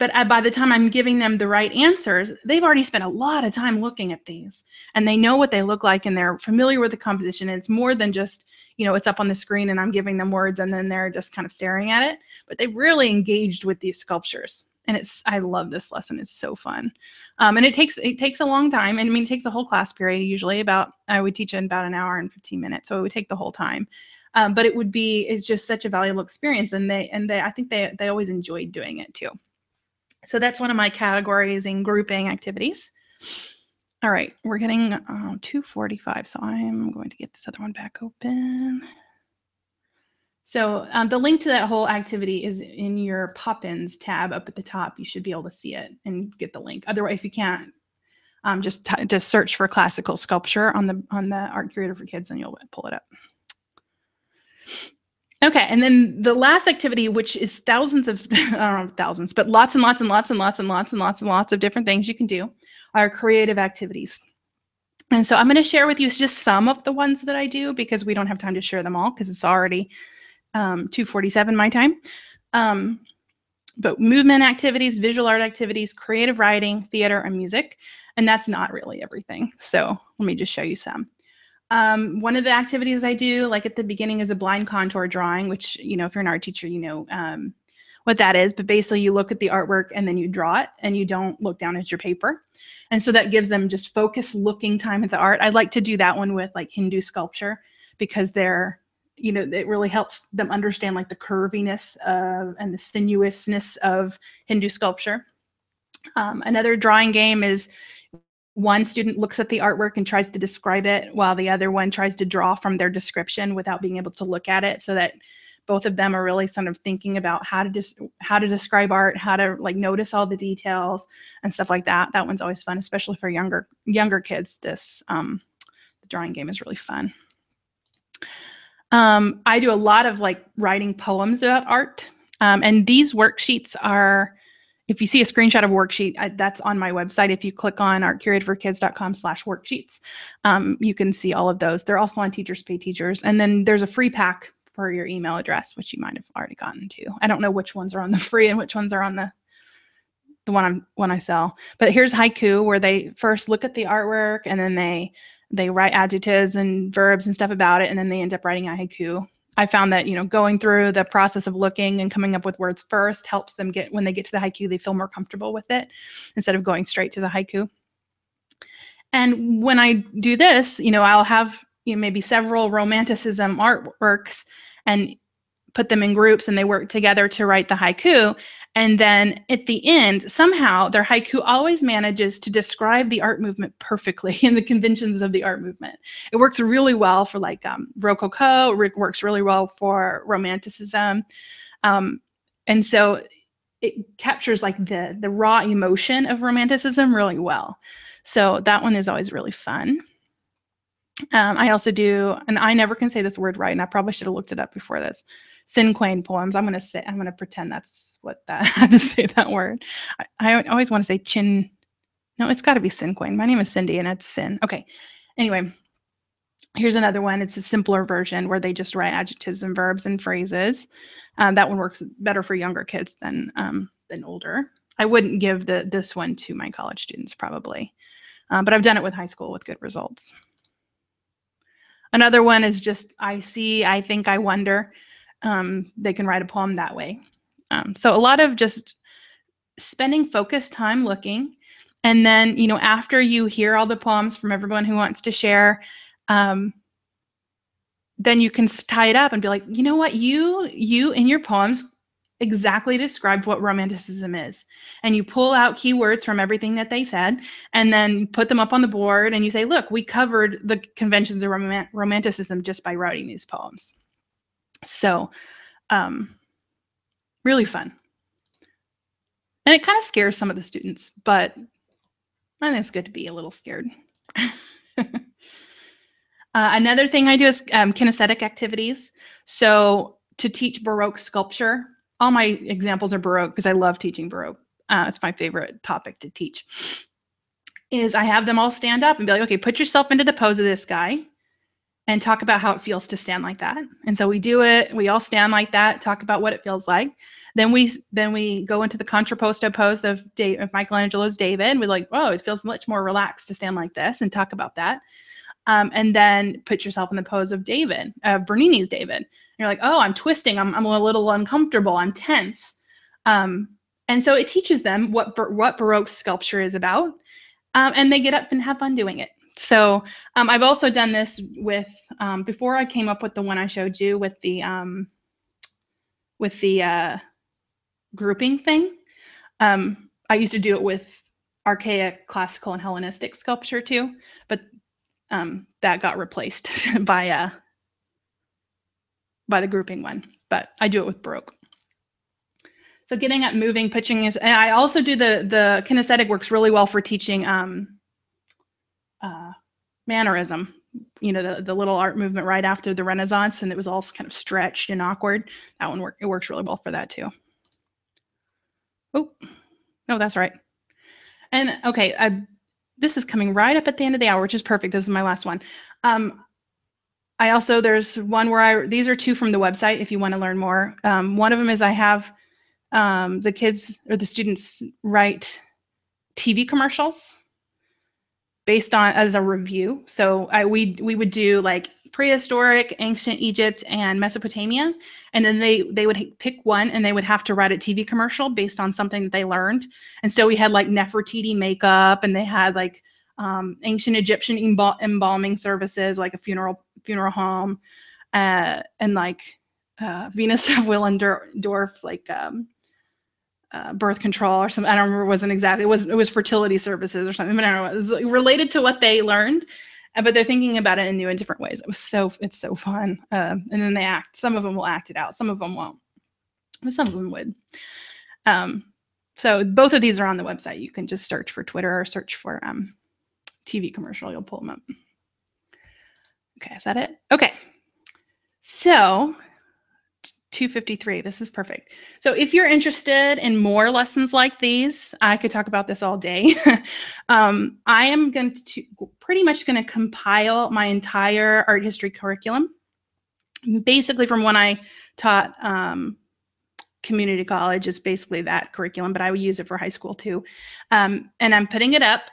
Speaker 1: But by the time I'm giving them the right answers, they've already spent a lot of time looking at these, and they know what they look like, and they're familiar with the composition. And it's more than just, it's up on the screen and I'm giving them words and then they're just kind of staring at it, but they've really engaged with these sculptures. And I love this lesson. It's so fun. And it takes a long time. And it takes a whole class period, usually I would teach in about an hour and 15 minutes. So it would take the whole time. But it's just such a valuable experience. And I think they always enjoyed doing it too. So that's one of my categorizing grouping activities. All right, we're getting 2:45, so I'm going to get this other one back open. So the link to that whole activity is in your pop-ins tab up at the top. You should be able to see it and get the link. Otherwise, if you can't, just search for classical sculpture on the Art Curator for Kids, and you'll pull it up. Okay, and then the last activity, which is thousands, but lots and lots and lots and lots and lots and lots and lots of different things you can do, are creative activities. And so I'm going to share with you just some of the ones that I do, because we don't have time to share them all because it's already 2:47 my time. But movement activities, visual art activities, creative writing, theater, and music. And that's not really everything. So let me just show you some. One of the activities I do, like at the beginning, is a blind contour drawing, which, if you're an art teacher, what that is. But basically, you look at the artwork and then you draw it, and you don't look down at your paper. And so that gives them just focused looking time at the art. I like to do that one with like Hindu sculpture, because it really helps them understand like the curviness and the sinuousness of Hindu sculpture. Another drawing game is one student looks at the artwork and tries to describe it, while the other one tries to draw from their description without being able to look at it, so that both of them are really sort of thinking about how to describe art, how to like notice all the details and stuff like that. That one's always fun, especially for younger kids. This the drawing game is really fun. I do a lot of like writing poems about art, and these worksheets are, if you see a screenshot of a worksheet, that's on my website. If you click on artcuratorforkids.com/worksheets, you can see all of those. They're also on Teachers Pay Teachers. And then there's a free pack for your email address, which you might have already gotten to. I don't know which ones are on the free and which ones are on the one I sell. But here's haiku, where they first look at the artwork and then they write adjectives and verbs and stuff about it, and then they end up writing a haiku. I found that, going through the process of looking and coming up with words first helps them when they get to the haiku, they feel more comfortable with it instead of going straight to the haiku. And when I do this, I'll have maybe several romanticism artworks and put them in groups, and they work together to write the haiku. And then at the end, somehow their haiku always manages to describe the art movement perfectly in the conventions of the art movement. It works really well for like Rococo. It works really well for Romanticism. And so it captures like the raw emotion of Romanticism really well. So that one is always really fun. I also do, and I never can say this word right, and I probably should have looked it up before this, cinquain poems. I'm going to pretend that's what that, how to say that word. I always want to say chin. No, it's got to be cinquain. My name is Cindy, and it's sin. Okay. Anyway, here's another one. It's a simpler version where they just write adjectives and verbs and phrases. That one works better for younger kids than older. I wouldn't give this one to my college students probably, but I've done it with high school with good results. Another one is just I see, I think, I wonder. They can write a poem that way. So a lot of just spending focused time looking And then, you know, after you hear all the poems from everyone who wants to share, then you can tie it up and be like, you know what, you in your poems exactly described what Romanticism is. And you pull out keywords from everything that they said and then put them up on the board and you say, look, we covered the conventions of Romanticism just by writing these poems. So really fun. And it kind of scares some of the students, but I think it's good to be a little scared. Another thing I do is kinesthetic activities. So to teach Baroque sculpture, all my examples are Baroque because I love teaching Baroque. It's my favorite topic to teach. Is I have them all stand up and be like, okay, put yourself into the pose of this guy and talk about how it feels to stand like that. And so we do it. We all stand like that, talk about what it feels like. Then we go into the contrapposto pose of Michelangelo's David. And we're like, oh, it feels much more relaxed to stand like this and talk about that. And then put yourself in the pose of David, Bernini's David. And you're like, oh, I'm twisting. I'm a little uncomfortable. I'm tense. And so it teaches them what Baroque sculpture is about. And they get up and have fun doing it. So I've also done this with, before I came up with the one I showed you with the grouping thing. I used to do it with archaic, classical, and Hellenistic sculpture too, but that got replaced by the grouping one. But I do it with Baroque. So getting up, moving, pitching is, and I also do the kinesthetic works really well for teaching mannerism. You know, the little art movement right after the Renaissance, and it was all kind of stretched and awkward. That one it works really well for that too. Oh, no, that's right. And okay, this is coming right up at the end of the hour, which is perfect. This is my last one. I also, there's one where these are two from the website if you want to learn more. One of them is I have the kids or the students write TV commercials based on as a review. So we would do like prehistoric, ancient Egypt, and Mesopotamia, and then they would pick one and they would have to write a TV commercial based on something that they learned. And so we had like Nefertiti makeup, and they had like ancient Egyptian embalming services, like a funeral home, and like Venus of Willendorf, like birth control or something. I don't remember. It wasn't exactly. It was fertility services or something. But I don't know. It was related to what they learned, but they're thinking about it in new and different ways. It's so fun. And then they act. Some of them will act it out. Some of them won't. But some of them would. So both of these are on the website. You can just search for Twitter or search for TV commercial. You'll pull them up. Okay, is that it? Okay. So 2:53. This is perfect. So if you're interested in more lessons like these, I could talk about this all day. I am going to pretty much going to compile my entire art history curriculum, basically from when I taught community college is basically that curriculum, but I would use it for high school too. And I'm putting it up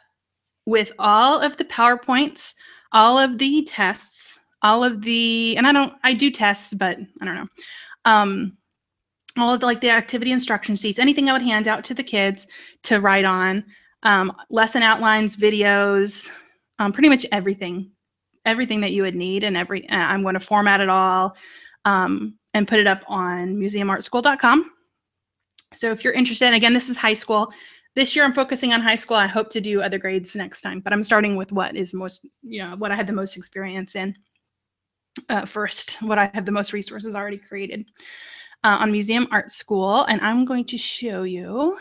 Speaker 1: with all of the PowerPoints, all of the tests, all of the, and I do tests, but I don't know. All of the activity instruction sheets, anything I would hand out to the kids to write on, lesson outlines, videos, pretty much everything that you would need. And I'm going to format it all and put it up on museumartschool.com. So if you're interested, again, this is high school. This year I'm focusing on high school. I hope to do other grades next time, but I'm starting with what is most, what I had the most experience in. First, what I have the most resources already created on Museum Art School, and I'm going to show you.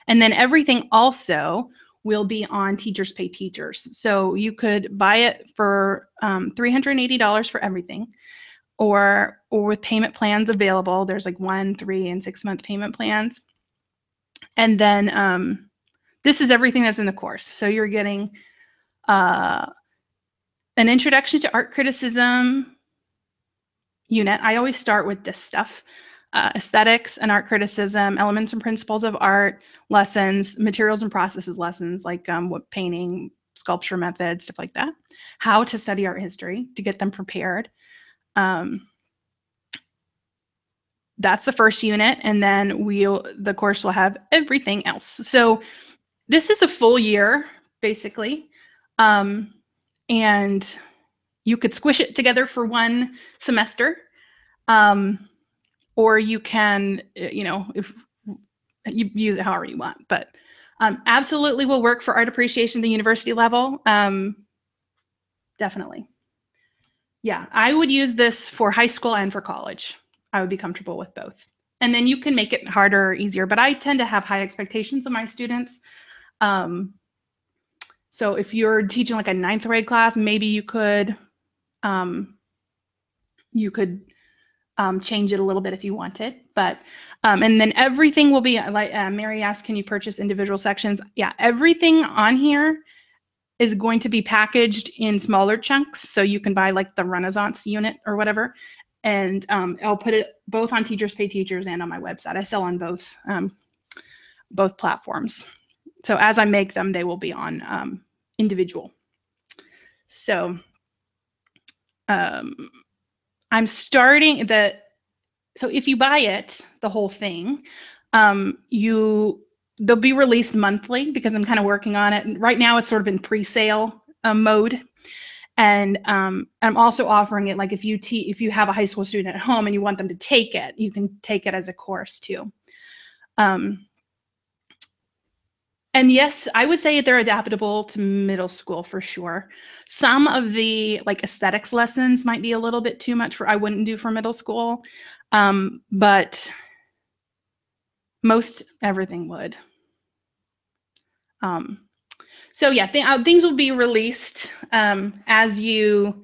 Speaker 1: And then everything also will be on Teachers Pay Teachers. So you could buy it for $380 for everything, or with payment plans available. There's like 1, 3, and 6 month payment plans. And then this is everything that's in the course. So you're getting an introduction to art criticism unit. I always start with this stuff: aesthetics and art criticism, elements and principles of art lessons, materials and processes lessons, like what painting, sculpture methods, stuff like that. How to study art history to get them prepared. That's the first unit, and then the course will have everything else. So this is a full year, basically. And you could squish it together for one semester. Or you can, if you use it however you want, but absolutely will work for art appreciation at the university level. Definitely. Yeah, I would use this for high school and for college. I would be comfortable with both. And then you can make it harder or easier, but I tend to have high expectations of my students. So if you're teaching like a 9th grade class, maybe you could change it a little bit if you wanted, but and then everything will be like Mary asked, can you purchase individual sections? Yeah, everything on here is going to be packaged in smaller chunks, so you can buy like the Renaissance unit or whatever, and I'll put it both on Teachers Pay Teachers and on my website. I sell on both platforms, so as I make them, they will be on individual. So I'm starting so if you buy it, the whole thing, they'll be released monthly because I'm kind of working on it. And right now it's sort of in pre-sale mode. And I'm also offering it, like if you have a high school student at home and you want them to take it, you can take it as a course too. And yes, I would say they're adaptable to middle school for sure. Some of the like aesthetics lessons might be a little bit too much I wouldn't do for middle school. But most everything would. So yeah, things will be released as I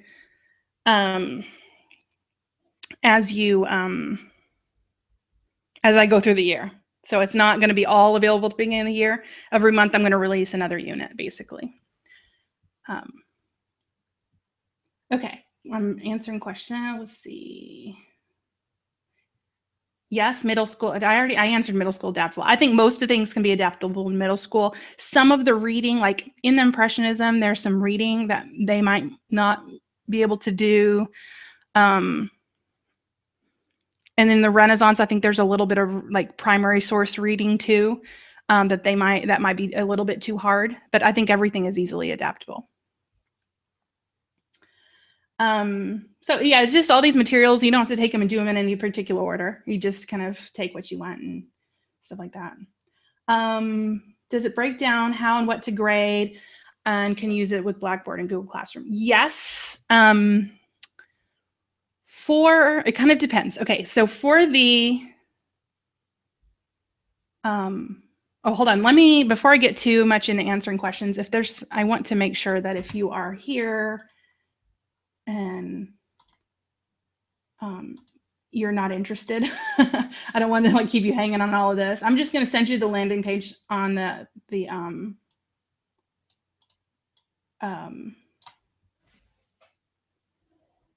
Speaker 1: go through the year. So it's not going to be all available at the beginning of the year. Every month I'm going to release another unit, basically. Okay, I'm answering questions. Let's see. Yes, middle school. I answered middle school adaptable. I think most of things can be adaptable in middle school. Some of the reading, like in the Impressionism, there's some reading that they might not be able to do. And in the Renaissance, I think there's a little bit of like primary source reading too, that might be a little bit too hard, but I think everything is easily adaptable. So yeah, it's just all these materials. You don't have to take them and do them in any particular order. You just kind of take what you want and stuff like that. Does it break down how and what to grade and can use it with Blackboard and Google Classroom? Yes. It kind of depends. Okay, so for the, hold on. Before I get too much into answering questions, I want to make sure that if you are here and you're not interested, I don't want to like keep you hanging on all of this. I'm just going to send you the landing page on the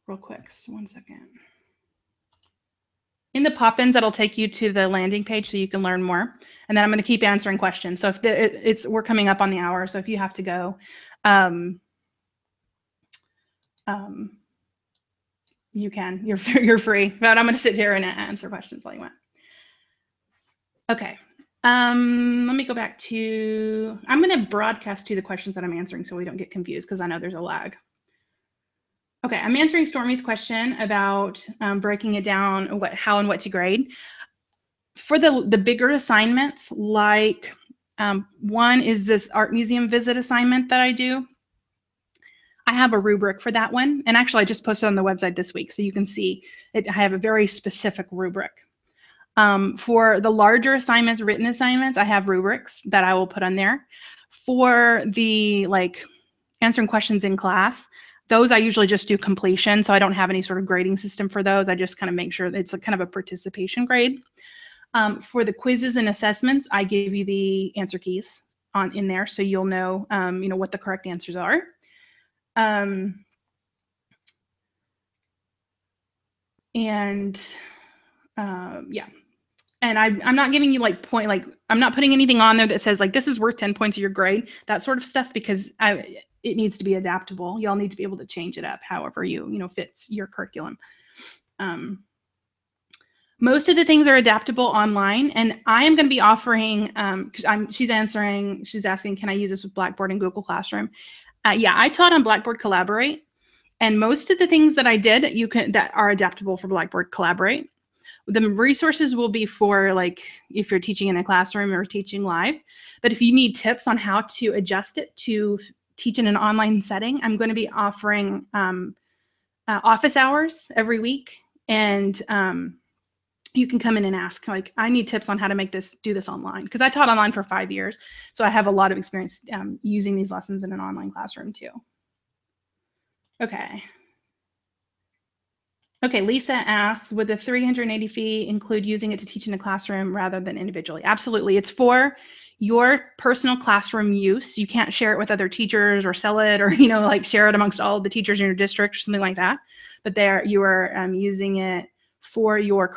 Speaker 1: real quick. So 1 second. In the pop-ins, that'll take you to the landing page so you can learn more. And then I'm going to keep answering questions. So if we're coming up on the hour, so if you have to go, you can. You're free. But I'm going to sit here and answer questions while you want. Okay. Let me go back to. I'm going to broadcast to the questions that I'm answering so we don't get confused because I know there's a lag. Okay, I'm answering Stormy's question about breaking it down, how and what to grade. For the bigger assignments, like one is this art museum visit assignment that I do. I have a rubric for that one. And actually, I just posted on the website this week, so you can see it. I have a very specific rubric. For the larger assignments, written assignments, I have rubrics that I will put on there. For the like answering questions in class, those I usually just do completion, so I don't have any sort of grading system for those. I just kind of make sure that it's kind of a participation grade. For the quizzes and assessments, I give you the answer keys in there, so you'll know, what the correct answers are. Yeah. And I'm not giving you I'm not putting anything on there that says like, this is worth 10 points of your grade, that sort of stuff, because it needs to be adaptable. Y'all need to be able to change it up however fits your curriculum. Most of the things are adaptable online, and I am going to be offering, she's asking, can I use this with Blackboard and Google Classroom? Yeah, I taught on Blackboard Collaborate, and most of the things that I did, that are adaptable for Blackboard Collaborate. The resources will be for, like, if you're teaching in a classroom or teaching live, but if you need tips on how to adjust it to teach in an online setting, I'm going to be offering office hours every week, and you can come in and ask, like, I need tips on how to do this online, because I taught online for 5 years, so I have a lot of experience using these lessons in an online classroom too. Okay. Okay, Lisa asks, would the 380 fee include using it to teach in a classroom rather than individually? Absolutely. It's for your personal classroom use. You can't share it with other teachers or sell it, or, like, share it amongst all the teachers in your district or something like that. But you are using it for your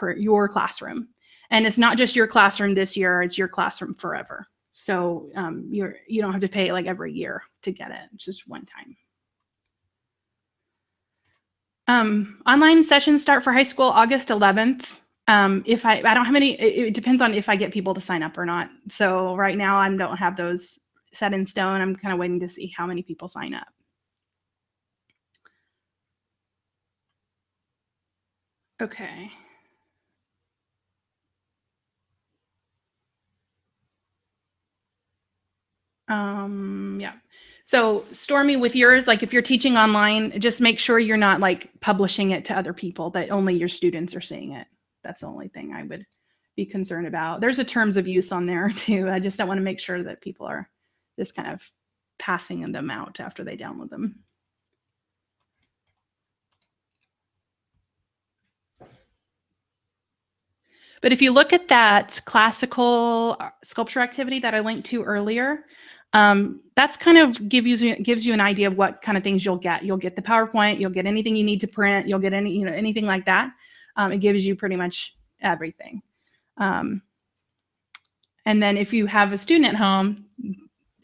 Speaker 1: classroom. And it's not just your classroom this year, it's your classroom forever. So you don't have to pay like every year to get it. It's just one time. Online sessions start for high school August 11th. If I don't have any, it depends on if I get people to sign up or not. So right now I don't have those set in stone. I'm kind of waiting to see how many people sign up. Okay. Yeah. So Stormy, with yours, like, if you're teaching online, just make sure you're not, like, publishing it to other people, that only your students are seeing it. That's the only thing I would be concerned about. There's a terms of use on there too. I just don't want to make sure that people are just kind of passing them out after they download them. But if you look at that classical sculpture activity that I linked to earlier, that's kind of gives you an idea of what kind of things you'll get. You'll get the PowerPoint, you'll get anything you need to print, you'll get anything like that. It gives you pretty much everything. And then if you have a student at home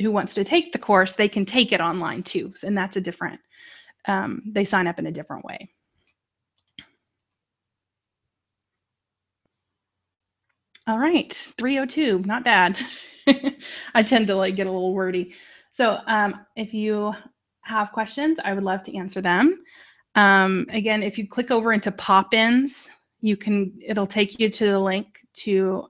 Speaker 1: who wants to take the course, they can take it online too. And that's a different, they sign up in a different way. All right, 302, not bad. I tend to, like, get a little wordy. So if you have questions, I would love to answer them. Again, if you click over into pop-ins, it'll take you to the link to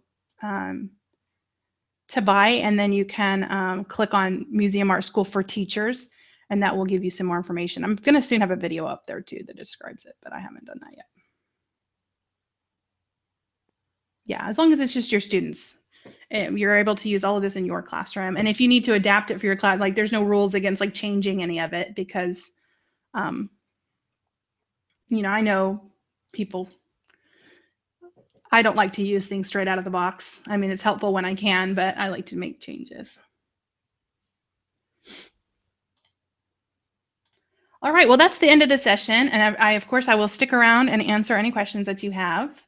Speaker 1: buy, and then you can click on Museum Art School for Teachers, and that will give you some more information. I'm going to soon have a video up there too that describes it, but I haven't done that yet. Yeah, as long as it's just your students, you're able to use all of this in your classroom. And if you need to adapt it for your class, like, there's no rules against, like, changing any of it, because, I know people, I don't like to use things straight out of the box. I mean, it's helpful when I can, but I like to make changes. All right, well, that's the end of the session. And of course, I will stick around and answer any questions that you have.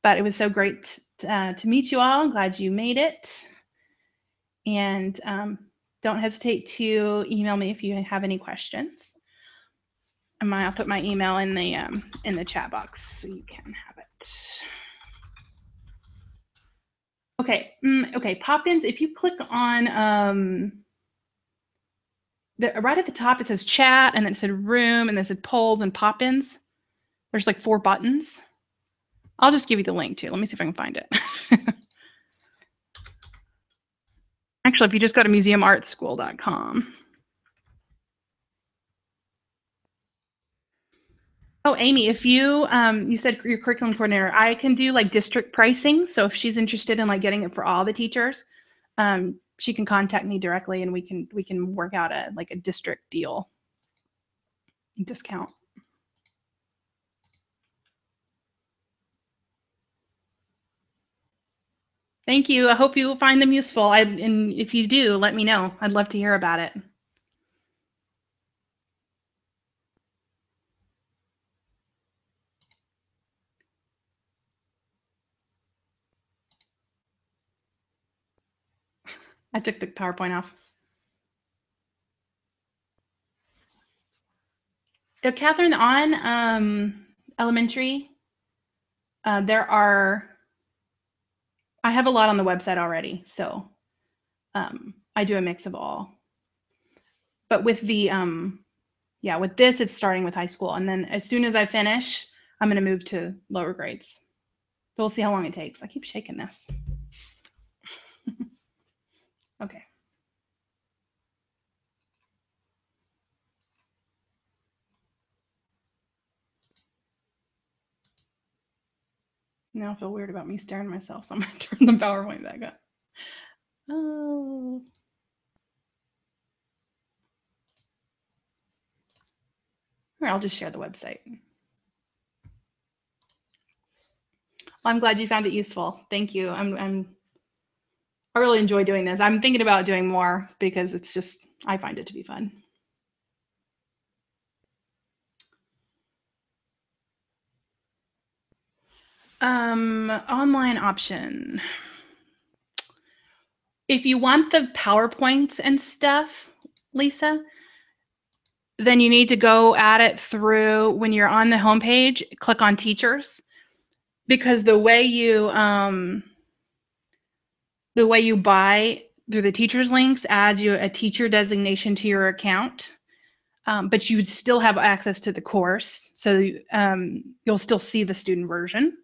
Speaker 1: But it was so great to meet you all. I'm glad you made it. And don't hesitate to email me if you have any questions. And I'll put my email in the chat box so you can have it. Okay, okay, pop-ins. If you click on right at the top, it says chat, and then it said room, and then it said polls and pop-ins. There's like 4 buttons. I'll just give you the link too. Let me see if I can find it. Actually, if you just go to museumartschool.com. Oh, Amy, if you said your curriculum coordinator, I can do, like, district pricing. So if she's interested in, like, getting it for all the teachers, she can contact me directly, and we can work out a district deal discount. Thank you. I hope you find them useful. And if you do, let me know. I'd love to hear about it. I took the PowerPoint off. Catherine, on elementary, I have a lot on the website already, so I do a mix of all. But with the with this, it's starting with high school, and then as soon as I finish, I'm going to move to lower grades. So we'll see how long it takes. I keep shaking this. Okay. Now I feel weird about me staring at myself, so I'm going to turn the PowerPoint back up. Oh. Or I'll just share the website. Well, I'm glad you found it useful. Thank you. I really enjoy doing this. I'm thinking about doing more because it's just, I find it to be fun. Online option. If you want the PowerPoints and stuff, Lisa, then you need to go at it through, when you're on the homepage, click on teachers, because the way you buy through the teachers links adds you a teacher designation to your account. But you still have access to the course, so you'll still see the student version.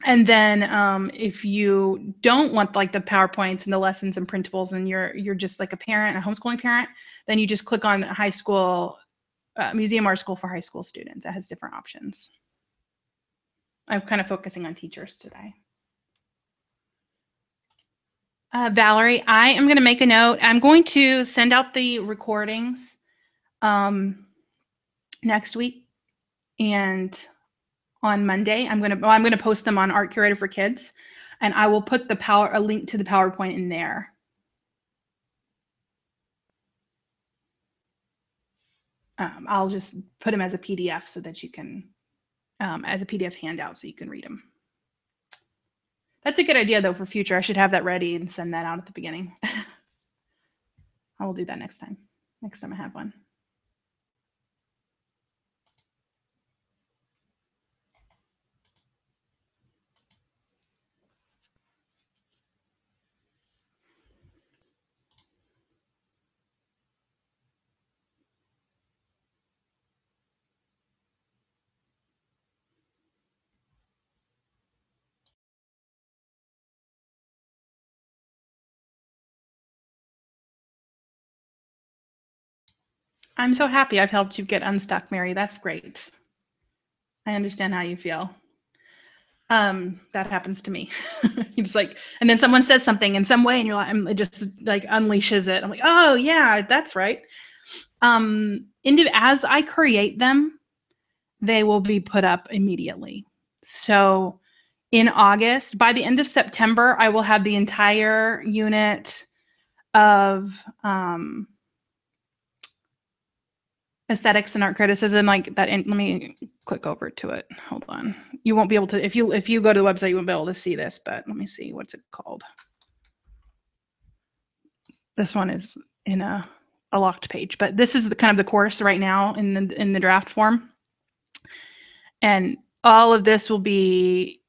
Speaker 1: And then if you don't want like the PowerPoints and the lessons and printables, and you're just like a parent, a homeschooling parent, then you just click on high school museum art school for high school students. It has different options. I'm kind of focusing on teachers today. Valerie, I am going to make a note. I'm going to send out the recordings next week, and on Monday, I'm going to post them on Art Curator for Kids, and I will put a link to the PowerPoint in there. I'll just put them as a PDF so that you can, as a PDF handout, so you can read them. That's a good idea, though, for future. I should have that ready and send that out at the beginning. I will do that next time I have one. I'm so happy I've helped you get unstuck, Mary. That's great. I understand how you feel. That happens to me. You just like, and then someone says something in some way, and you're like, it just like unleashes it. I'm like, oh yeah, that's right. As I create them, they will be put up immediately. So in August, by the end of September, I will have the entire unit of aesthetics and art criticism like that. Let me click over to it. Hold on. You won't be able to, if you go to the website, you won't be able to see this, but let me see. What's it called? This one is in a locked page, but this is the kind of the course right now in the draft form. And all of this will be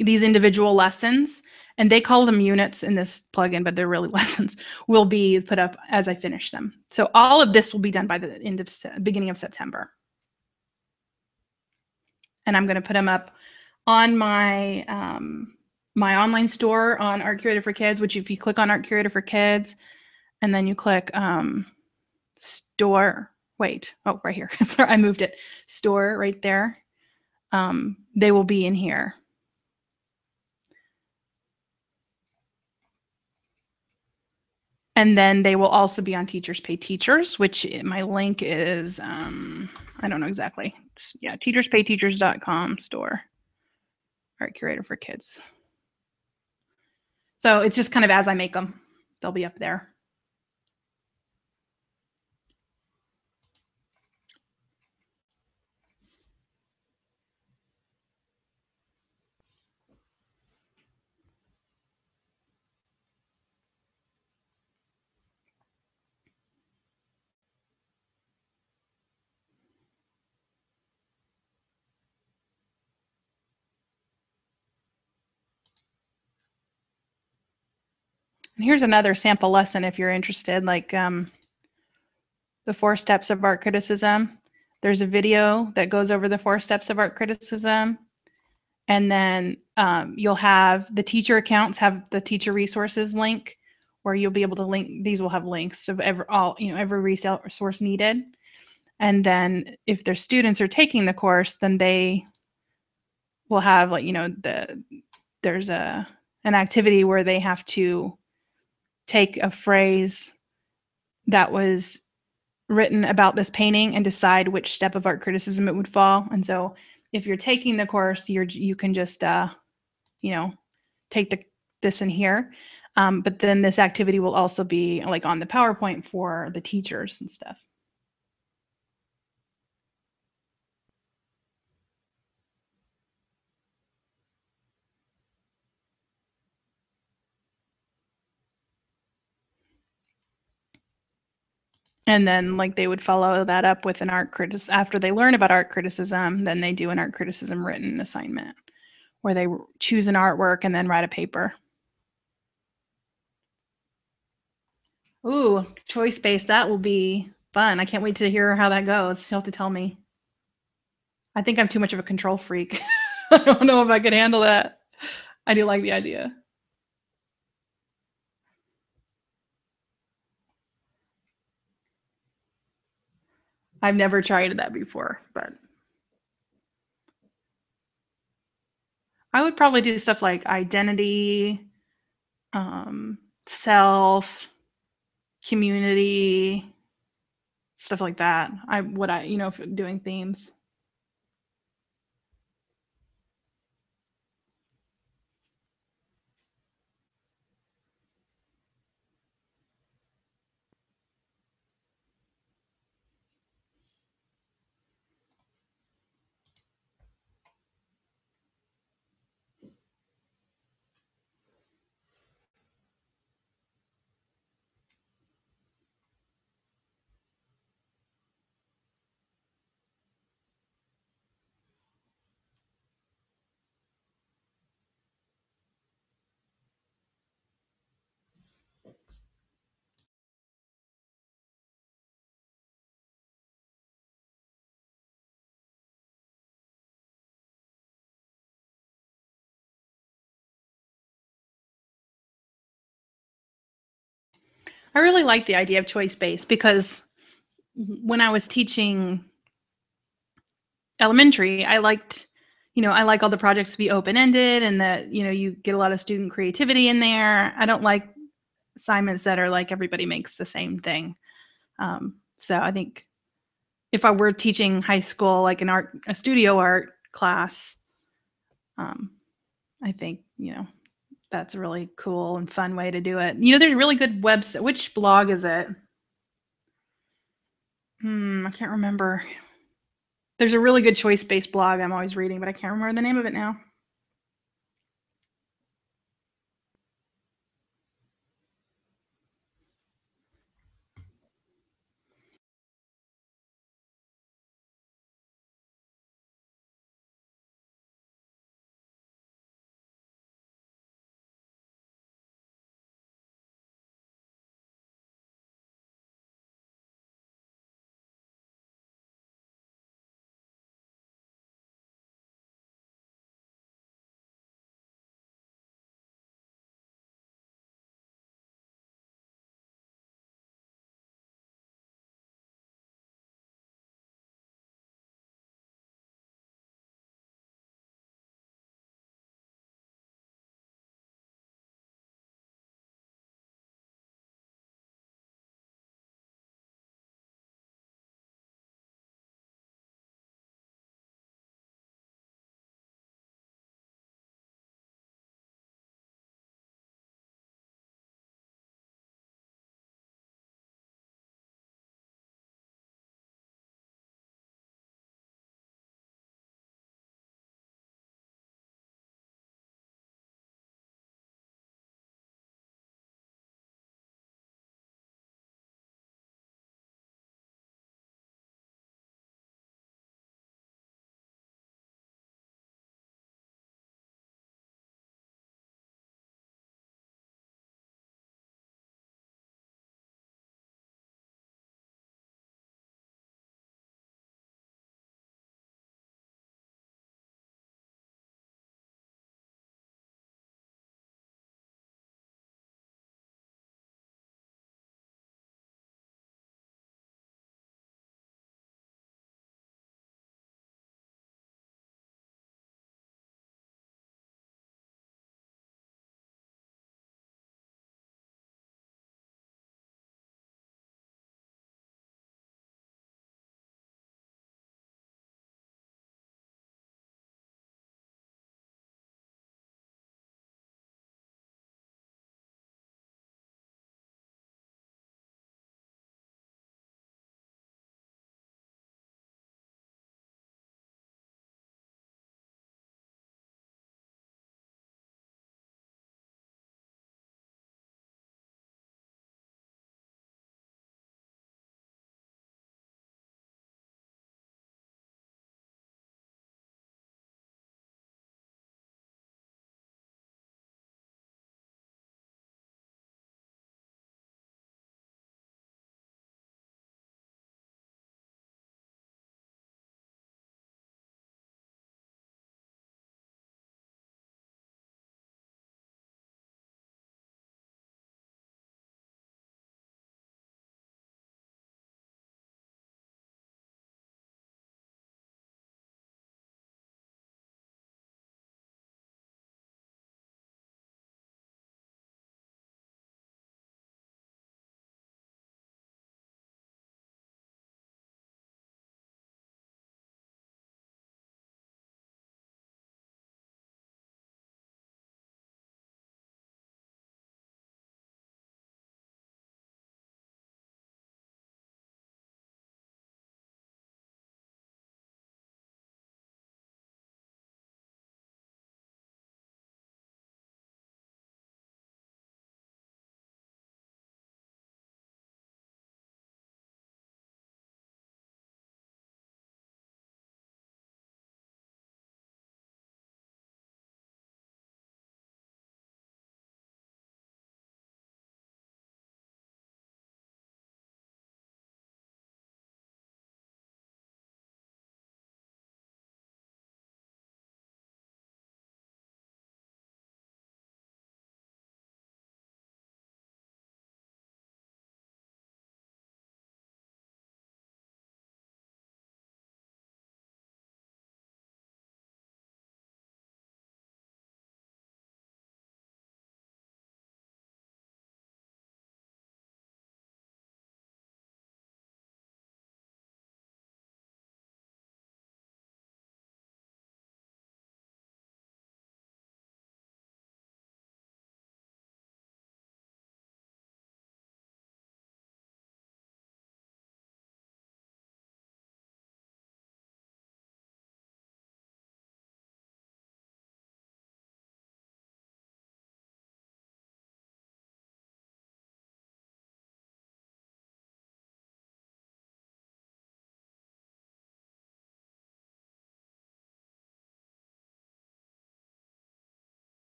Speaker 1: these individual lessons, and they call them units in this plugin, but they're really lessons, will be put up as I finish them. So all of this will be done by the beginning of September. And I'm going to put them up on my my online store on Art Curator for Kids, which if you click on Art Curator for Kids and then you click store, wait, oh, right here. Sorry, I moved it. Store right there. They will be in here. And then they will also be on Teachers Pay Teachers, which my link is, I don't know exactly. Yeah, teacherspayteachers.com store, Art Curator for Kids. So it's just kind of as I make them, they'll be up there. And here's another sample lesson if you're interested, like the 4 steps of art criticism. There's a video that goes over the 4 steps of art criticism. And then you'll have the teacher accounts have the teacher resources link where you'll be able to link. These will have links of every resource needed. And then if their students are taking the course, then they will have there's an activity where they have to take a phrase that was written about this painting and decide which step of art criticism it would fall. And so if you're taking the course, you can just take this in here. But then this activity will also be like on the PowerPoint for the teachers and stuff. And then like they would follow that up with an art criticism. After they learn about art criticism, then they do an art criticism written assignment where they choose an artwork and then write a paper. Ooh, choice-based, that will be fun. I can't wait to hear how that goes. You'll have to tell me. I think I'm too much of a control freak. I don't know if I could handle that. I do like the idea. I've never tried that before, but I would probably do stuff like identity, self, community, stuff like that. Doing themes. I really like the idea of choice-based because when I was teaching elementary, I like all the projects to be open-ended and that, you get a lot of student creativity in there. I don't like assignments that are like everybody makes the same thing. So I think if I were teaching high school, like a studio art class, I think, that's a really cool and fun way to do it. There's really good website. Which blog is it? I can't remember. There's a really good choice-based blog I'm always reading, but I can't remember the name of it now.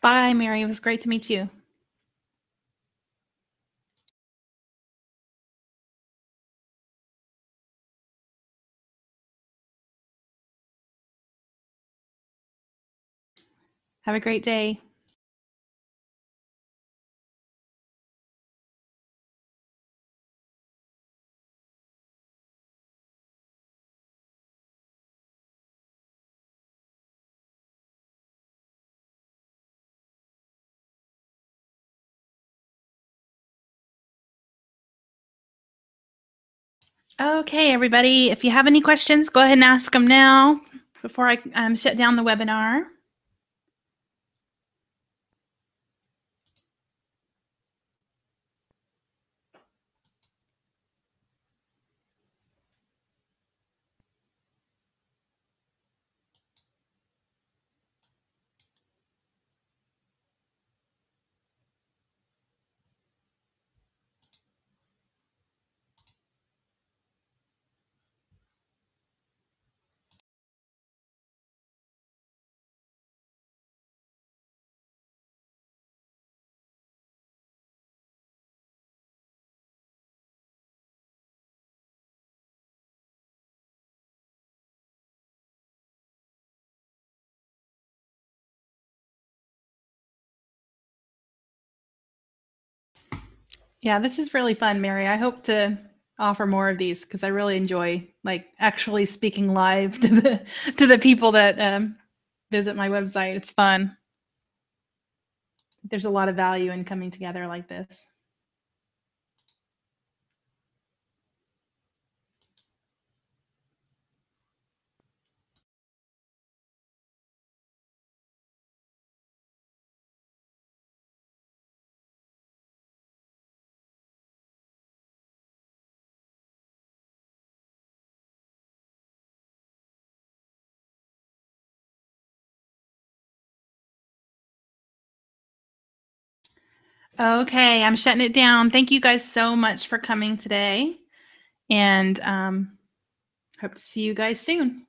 Speaker 1: Bye, Mary. It was great to meet you. Have a great day. Okay, everybody, if you have any questions, go ahead and ask them now before I shut down the webinar. Yeah, this is really fun, Mary. I hope to offer more of these because I really enjoy like actually speaking live to the people that visit my website. It's fun. There's a lot of value in coming together like this. Okay, I'm shutting it down. Thank you guys so much for coming today, and hope to see you guys soon.